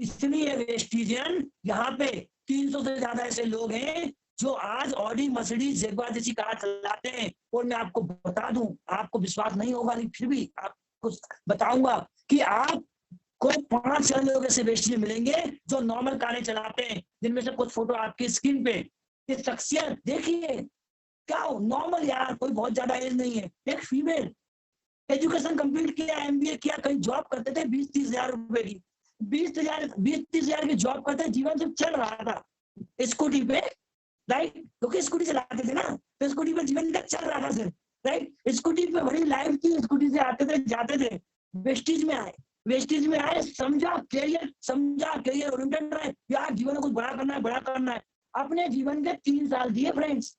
इसलिए वेस्टिजियन यहाँ पे 300 से ज्यादा ऐसे लोग हैं जो आज ऑडी, मर्सिडीज, जगुआर जैसी कार चलाते हैं। और मैं आपको बता दूं, आपको विश्वास नहीं होगा लेकिन फिर भी आपको बताऊंगा कि आप को 5 लोग ऐसे वेस्टिज मिलेंगे जो नॉर्मल कारें चलाते हैं, जिनमें से कुछ फोटो आपकी स्क्रीन पे। ये शख्सियत देखिए, क्या नॉर्मल यार, कोई बहुत ज्यादा एज नहीं है, एक फीमेल, एजुकेशन कंप्लीट किया, MBA किया, कहीं जॉब करते थे 20-30 हजार रुपए की, 20-30 हजार की जॉब करते, जीवन से चल रहा था स्कूटी पे, राइट? क्योंकि स्कूटी चलाते थे ना, तो स्कूटी पे जीवन तक चल रहा था सिर्फ, राइट? स्कूटी पे बड़ी लाइफ थी, स्कूटी से आते थे जाते थे। वेस्टिज में आए, वेस्टिज में आए, समझा करियर ओरिएंटेड रहे यार, जीवन में कुछ बड़ा करना है, बड़ा करना है। अपने जीवन के 3 साल दिए फ्रेंड्स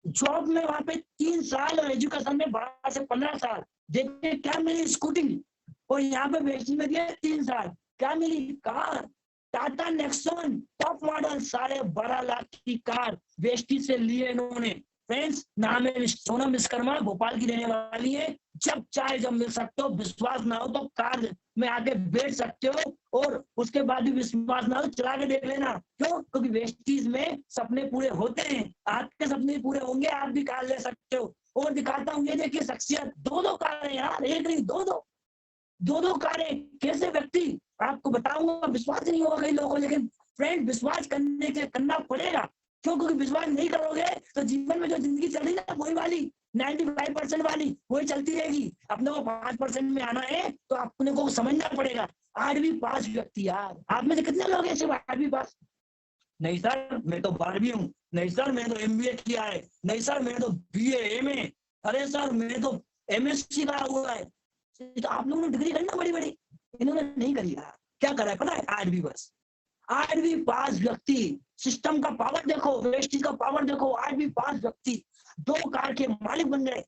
जॉब में, वहां पे 3 साल, और एजुकेशन में 12 से 15 साल। देखिए क्या मिली? स्कूटी। और यहाँ पे वेस्टिज में दिए 3 साल, क्या मिली? Car, Tata Nexon top model, 12.5 lakh की कार वेस्टिज से लिए इन्होंने। फ्रेंड्स, नाम है सोनम विश्वकर्मा, भोपाल की रहने वाली है। जब चाहे जब मिल सकते हो, विश्वास ना हो तो कार में आके बैठ सकते हो, और उसके बाद भी विश्वास ना हो चला के देख लेना। क्यों? क्योंकि वेस्टिज में सपने पूरे होते हैं, आपके सपने पूरे होंगे, आप भी कार ले सकते हो। और दिखाता हूँ, ये देखिए शख्सियत, 2 कारें यार, एक नहीं 2 कारें। कैसे व्यक्ति, आपको बताऊंगा, विश्वास नहीं होगा कई लोगों को, लेकिन फ्रेंड विश्वास करना पड़ेगा। क्यों? क्योंकि विश्वास नहीं करोगे तो जीवन में जो जिंदगी चल रही है वही वाली 95% वाली वही चलती रहेगी। अपने को 5% में आना है तो अपने को समझना पड़ेगा। 8वीं पास व्यक्ति यार, आप में से कितने लोग हैं सिर्फ 8वीं पास? नहीं सर मैं तो 12वीं हूँ, नहीं सर मैंने तो MBA किया है, नहीं सर मैंने तो BA MA, अरे सर मैंने तो MSc करा हुआ है। तो आप लोगों ने डिग्री करना बड़ी बड़ी, इन्होंने नहीं करी यार। क्या करा है पता है? 8वीं बस। 8वीं पास व्यक्ति, सिस्टम का पावर देखो, वेस्टिज का पावर देखो। 8वीं पास व्यक्ति 2 कार के मालिक बन गए।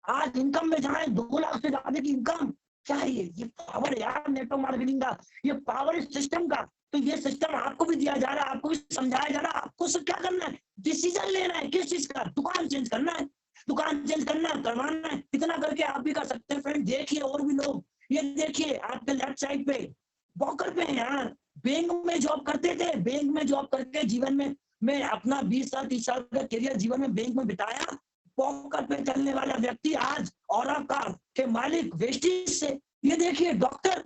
आज इनकम में जहाँ 2 लाख से ज्यादा की इनकम, क्या है ये पावर यार, नेटवर्क मार्केटिंग का ये पावर इस सिस्टम का। तो ये सिस्टम आपको भी दिया जा रहा है, आपको भी समझाया जा रहा है। आपको सिर्फ क्या करना है? डिसीजन लेना है। किस चीज का? दुकान चेंज करना है, दुकान चेंज करवाना है। इतना करके आप भी कर सकते हैं फ्रेंड। देखिए और भी लोग, ये देखिए आपके लेफ्ट साइड पे वॉकर पे हैं यार, बैंक में जॉब करते थे, बैंक में जॉब करके जीवन में मैं अपना 20 साल 30 साल का करियर जीवन में बैंक में बिताया। वॉकर पे चलने वाला व्यक्ति आज औरा कार के मालिक वेस्टिज से। ये देखिए डॉक्टर,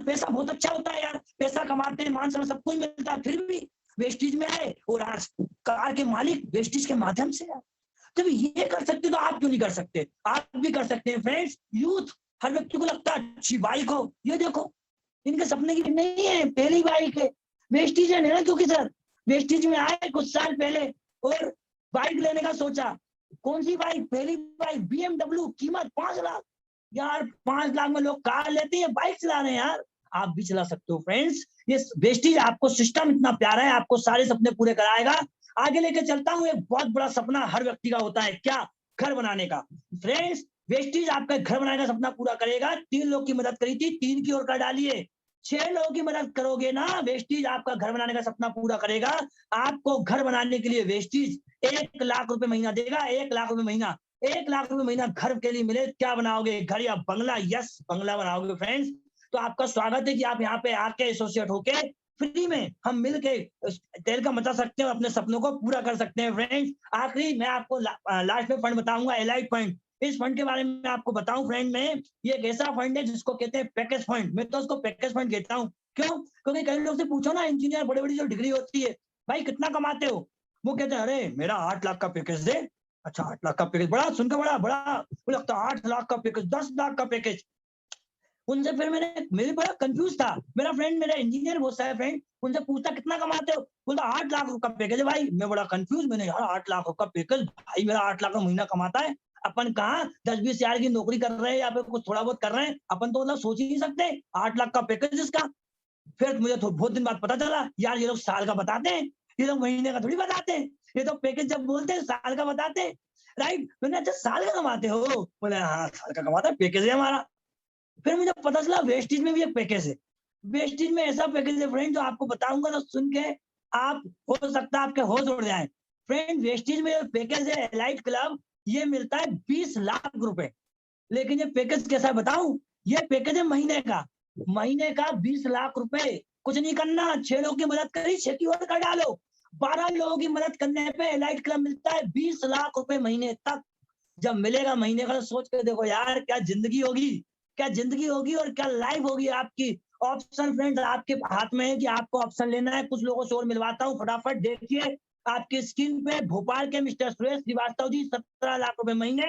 पैसा बहुत अच्छा होता है यार, पैसा कमाते हैं, मान सम्मान सब कुछ मिलता है, फिर भी वेस्टिज में आए और आज कार के मालिक वेस्टिज के माध्यम से आए। जब ये कर सकते तो आप क्यों नहीं कर सकते? आप भी कर सकते हैं फ्रेंड्स। यूथ, हर व्यक्ति को लगता है अच्छी बाइक हो, ये देखो इनके सपने की नहीं है, पहली बाइक है वेस्टिज है ना, क्योंकि सर वेस्टिज में आए कुछ साल पहले और बाइक लेने का सोचा। कौन सी बाइक? पहली बाइक BMW, कीमत 5 लाख। यार 5 लाख में लोग कार लेते हैं, बाइक चला रहे हैं यार, आप भी चला सकते हो फ्रेंड्स। ये वेस्टिज आपको सिस्टम इतना प्यारा है, आपको सारे सपने पूरे कराएगा। आगे लेके चलता हूँ। एक बहुत बड़ा सपना हर व्यक्ति का होता है, क्या? घर बनाने का। फ्रेंड्स वेस्टिज आपका घर बनाने का सपना पूरा करेगा। 3 लोग की मदद करी थी, 3 की ओर कर डालिए। 6 लोगों की मदद करोगे ना, वेस्टीज आपका घर बनाने का सपना पूरा करेगा। आपको घर बनाने के लिए वेस्टीज 1 लाख रुपए महीना देगा, 1 लाख रुपए महीना, 1 लाख रुपए महीना घर के लिए मिले। क्या बनाओगे, घर या बंगला? यस, बंगला बनाओगे फ्रेंड्स। तो आपका स्वागत है कि आप यहाँ पे आके एसोसिएट होके फ्री में हम मिलके तेल का मचा सकते हैं, अपने सपनों को पूरा कर सकते हैं फ्रेंड्स। आखिरी मैं आपको लास्ट में फंड बताऊंगा, एलाइट फंड। इस फंड के बारे में आपको बताऊं फ्रेंड, में ये एक ऐसा फंड है जिसको कहते हैं पैकेज फंड। मैं तो उसको पैकेज फंड कहता हूँ। क्यों? क्योंकि कई लोग से पूछो ना, इंजीनियर बड़ी बड़ी जो डिग्री होती है, भाई कितना कमाते हो? वो कहते हैं अरे मेरा 8 लाख का पैकेज दे। अच्छा 8 लाख का पैकेज, बड़ा सुनकर बड़ा बड़ा लगता है, 8 लाख का पैकेज, 10 लाख का पैकेज। उनसे फिर मेरे बड़ा कंफ्यूज था। मेरा फ्रेंड, मेरा इंजीनियर बहुत सारे फ्रेंड, उनसे पूछता कितना कमाते हो? बोलता 8 लाख का पैकेज है भाई। मैं बड़ा कंफ्यूज, मैंने यार 8 लाख का पैकेज, भाई मेरा 8 लाख का महीना कमाता है। अपन कहाँ 10-20 हजार की नौकरी कर रहे हैं या फिर कुछ थोड़ा बहुत कर रहे हैं, अपन तो मतलब सोच ही नहीं सकते 8 लाख का पैकेज इसका। फिर मुझे बहुत दिन बाद पता चला यार ये लोग साल का बताते हैं, ये लोग महीने का थोड़ी बताते हैं। ये तो पैकेज जब बोलते हैं साल का बताते हैं, राइट। मैंने अच्छा साल का कमाते हो? बोले हाँ साल का कमाता है, पैकेज है हमारा। फिर मुझे पता चला वेस्टीज में भी एक पैकेज है। वेस्टीज में ऐसा पैकेज है फ्रेंड, जो आपको बताऊंगा तो सुन के आप हो सकता है आपके होश उड़ जाए। फ्रेंड वेस्टीज में पैकेज है एलाइट क्लब, ये मिलता है 20 लाख रुपए। लेकिन ये पैकेज कैसा है बताऊं? ये पैकेज है महीने का 20 लाख रुपए। कुछ नहीं करना, 6 लोगों की मदद करी, 6 की और कर डालो, 12 लोगों की मदद करने पे एलाइट क्लब मिलता है 20 लाख रुपए महीने तक। जब मिलेगा महीने का तो सोच के देखो यार, क्या जिंदगी होगी, क्या जिंदगी होगी और क्या लाइफ होगी आपकी। ऑप्शन फ्रेंड्स आपके हाथ में है कि आपको ऑप्शन लेना है। कुछ लोगों से और मिलवाता हूँ, फटाफट देखिए आपकी स्क्रीन पे। भोपाल के मिस्टर सुरेश श्रीवास्तव जी, 17 लाख रुपए महीने।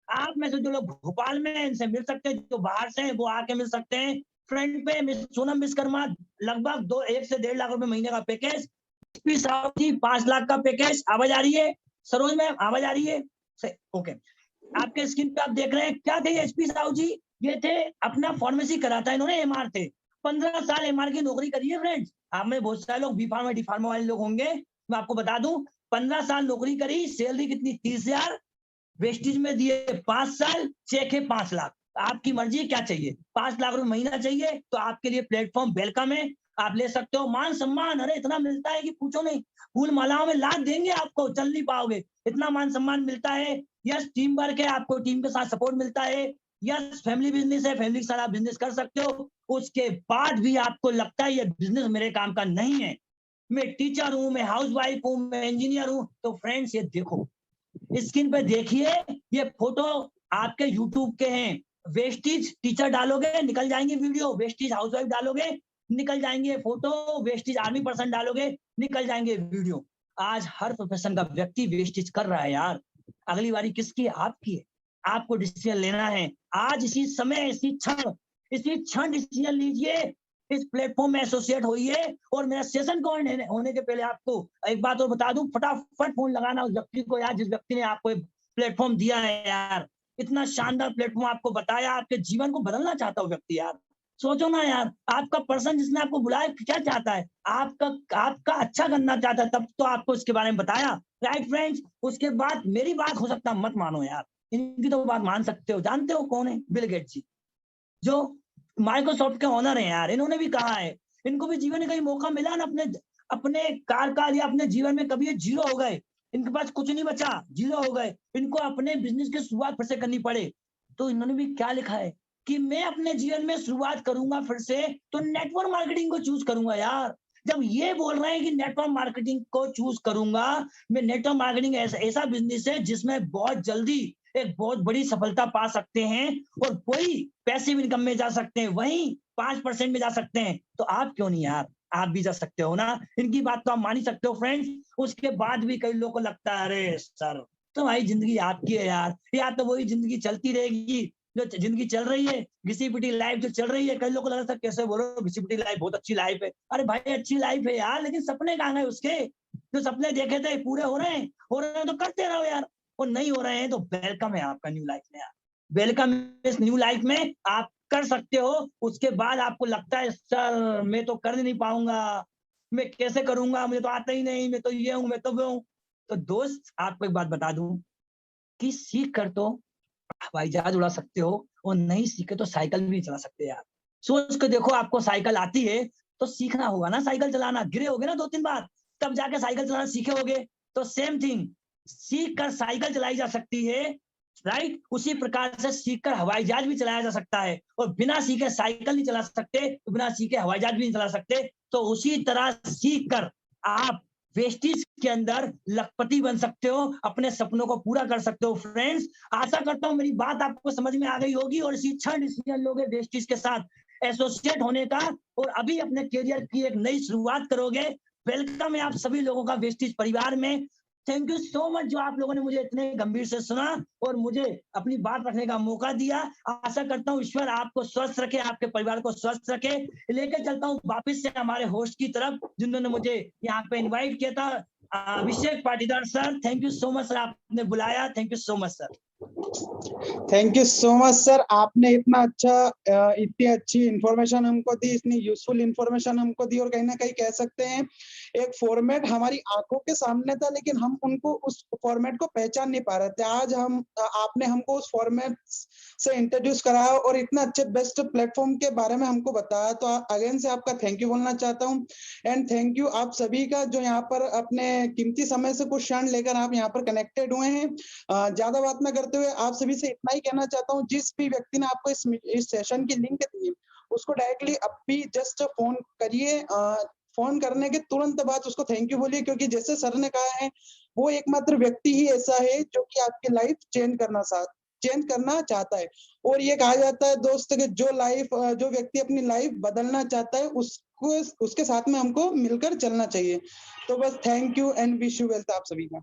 आप में से जो लोग भोपाल में हैं इनसे मिल सकते हैं, जो बाहर से हैं वो आके मिल सकते हैं। फ्रंट पे सोनम विश्वकर्मा, लगभग 1 से 1.5 लाख रुपए महीने का पैकेज। साहब जी 5 लाख का पैकेज। आवाज आ रही है सरोज मैम, आवाज आ रही है? ओके। आपके स्क्रीन पे आप देख रहे हैं क्या थे एसपी साहू जी? ये थे, अपना फार्मेसी करा था इन्होंने, एमआर थे, 15 साल एमआर की नौकरी करी है फ्रेंड्स। आप में बहुत सारे लोग बी फार्मा डी फार्मा वाले लोग होंगे, मैं आपको बता दूं 15 साल नौकरी करी, सैलरी कितनी 30,000, वेस्टिज में दिए 5 साल, चेक है 5 लाख। आपकी मर्जी क्या चाहिए, 5 लाख रुपए महीना चाहिए तो आपके लिए प्लेटफॉर्म वेलकम है, आप ले सकते हो। मान सम्मान अरे इतना मिलता है कि पूछो नहीं, फूल मालाओं में लाद देंगे आपको, चल नहीं पाओगे, इतना मान सम्मान मिलता है। यस टीम वर्क है, आपको टीम के साथ सपोर्ट मिलता है। यस फैमिली बिजनेस है, फैमिली के साथ आप बिजनेस कर सकते हो। उसके बाद भी आपको लगता है ये बिजनेस मेरे काम का नहीं है, मैं टीचर हूं, मैं हाउस वाइफ हूं, मैं इंजीनियर हूं, तो फ्रेंड्स ये देखो स्क्रीन पे देखिए, ये फोटो आपके यूट्यूब के हैं। वेस्टिज टीचर डालोगे निकल जाएंगे वीडियो, वेस्टिज हाउसवाइफ डालोगे निकल जाएंगे फोटो, वेस्टिज आर्मी पर्सन डालोगे निकल जाएंगे वीडियो। आज हर प्रोफेशन का व्यक्ति वेस्टिज कर रहा है यार। अगली बारी किसकी है? आपकी है। आपको डिसीजन लेना है आज, इसी समय, इसी क्षण डिसीजन लीजिए, इस प्लेटफॉर्म में एसोसिएट होइए। और मेरा सेशन को होने के पहले आपको एक बात और बता दूं, फटाफट फोन लगाना उस व्यक्ति को यार, जिस व्यक्ति ने आपको प्लेटफॉर्म दिया है यार, इतना शानदार प्लेटफॉर्म आपको बताया, आपके जीवन को बदलना चाहता हो व्यक्ति यार। सोचो ना यार, आपका पर्सन जिसने आपको बुलाया क्या चाहता है, आपका अच्छा करना चाहता है, तब तो आपको इसके बारे में बताया, राइट फ्रेंड्स। उसके बाद मेरी बात हो सकता मत मानो यार, इनकी तो बात मान सकते हो। जानते हो कौन है? बिल गेट्स जी, जो माइक्रोसॉफ्ट के ओनर है यार। इन्होंने भी कहा है, इनको भी जीवन में कहीं मौका मिला ना, अपने कार्यकाल या अपने जीवन में कभी ये जीरो हो गए, इनके पास कुछ नहीं बचा, जीरो हो गए, इनको अपने बिजनेस की शुरुआत फिर से करनी पड़े, तो इन्होंने भी क्या लिखा है कि मैं अपने जीवन में शुरुआत करूंगा फिर से तो नेटवर्क मार्केटिंग को चूज करूंगा यार। जब ये बोल रहे हैं कि नेटवर्क मार्केटिंग को चूज करूंगा, मैं नेटवर्क मार्केटिंग ऐसा बिजनेस है जिसमें बहुत जल्दी एक बहुत बड़ी सफलता पा सकते हैं और वही पैसिव इनकम में जा सकते हैं, वहीं 5% में जा सकते हैं। तो आप क्यों नहीं यार, आप भी जा सकते हो ना। इनकी बात तो आप मान ही सकते हो फ्रेंड्स। उसके बाद भी कई लोगों को लगता है अरे सर तो भाई जिंदगी आपकी है यार, या तो वही जिंदगी चलती रहेगी जो जिंदगी चल रही है, घिसी पिटी लाइफ जो चल रही है। कई लोगों को लगता है कैसे बोलो, घिसी पिटी लाइफ बहुत अच्छी लाइफ है। अरे भाई अच्छी लाइफ है यार, लेकिन सपने कहाँ गए उसके? जो सपने देखे थे पूरे हो रहे हैं तो करते रहो यार, और नहीं हो रहे हैं तो वेलकम है आपका न्यू लाइफ में यार, वेलकम इस न्यू लाइफ में, आप कर सकते हो। उसके बाद आपको लगता है सर मैं तो कर नहीं पाऊंगा, मैं कैसे करूंगा, मुझे तो आता ही नहीं, मैं तो ये हूँ, मैं तो वो हूँ। तो दोस्त आपको एक बात बता दूं कि सीख कर तो हवाई जहाज उड़ा सकते हो और नहीं सीखे तो साइकिल भी चला सकते हैं यार। सोच के देखो, आपको साइकिल आती है तो सीखना होगा ना साइकिल चलाना, गिरे होगे ना 2-3 बार, तब जाके साइकिल चलाना सीखे होगे। तो सेम थिंग, सीख कर साइकिल चलाई जा सकती है, राइट? उसी प्रकार से सीख कर हवाई जहाज भी चलाया जा सकता है, और बिना सीखे साइकिल नहीं चला सकते तो बिना सीखे हवाई जहाज भी नहीं चला सकते। तो उसी तरह सीख कर आप वेस्टिज के अंदर लखपति बन सकते हो, अपने सपनों को पूरा कर सकते हो। फ्रेंड्स, आशा करता हूँ मेरी बात आपको समझ में आ गई होगी और शिक्षण डिसीजन लोगे वेस्टिज के साथ एसोसिएट होने का, और अभी अपने करियर की एक नई शुरुआत करोगे। वेलकम है आप सभी लोगों का वेस्टिज परिवार में। थैंक यू सो मच जो आप लोगों ने मुझे इतने गंभीर से सुना और मुझे अपनी बात रखने का मौका दिया। आशा करता हूँ ईश्वर आपको स्वस्थ रखे, आपके परिवार को स्वस्थ रखे। लेके चलता हूँ वापस से हमारे होस्ट की तरफ जिन्होंने मुझे यहाँ पे इनवाइट किया था, Abhishek Patidar sir. Thank you so much sir, आपने बुलाया। Thank you so much sir. Thank you so much sir, आपने इतना अच्छा इतनी अच्छी इंफॉर्मेशन हमको दी, इतनी यूजफुल इंफॉर्मेशन हमको दी, और कहीं ना कहीं कह सकते हैं एक फॉर्मेट हमारी आंखों के सामने था, लेकिन हम उनको उस फॉर्मेट को पहचान नहीं पा रहे थे। आज आपने हमको उस फॉर्मेट से इंट्रोड्यूस कराया और इतना अच्छे बेस्ट प्लेटफॉर्म के बारे में हमको बताया, तो अगेन से आपका थैंक यू बोलना चाहता हूँ। एंड थैंक यू आप सभी का जो यहाँ पर अपने कीमती समय से कुछ क्षण लेकर आप यहाँ पर कनेक्टेड हुए हैं। ज्यादा बात ना करते हुए आप सभी से इतना ही कहना चाहता हूँ, जिस भी व्यक्ति ने आपको इस सेशन की लिंक दी उसको डायरेक्टली अब भी जस्ट फोन करिए। फोन करने के तुरंत बाद उसको थैंक यू बोलिए, क्योंकि जैसे सर ने कहा है वो एकमात्र व्यक्ति ही ऐसा है जो कि आपकी लाइफ चेंज करना चाहता है। और ये कहा जाता है दोस्त कि जो व्यक्ति अपनी लाइफ बदलना चाहता है उसको उसके साथ में हमको मिलकर चलना चाहिए। तो बस thank you and wish you wealth आप सभी का।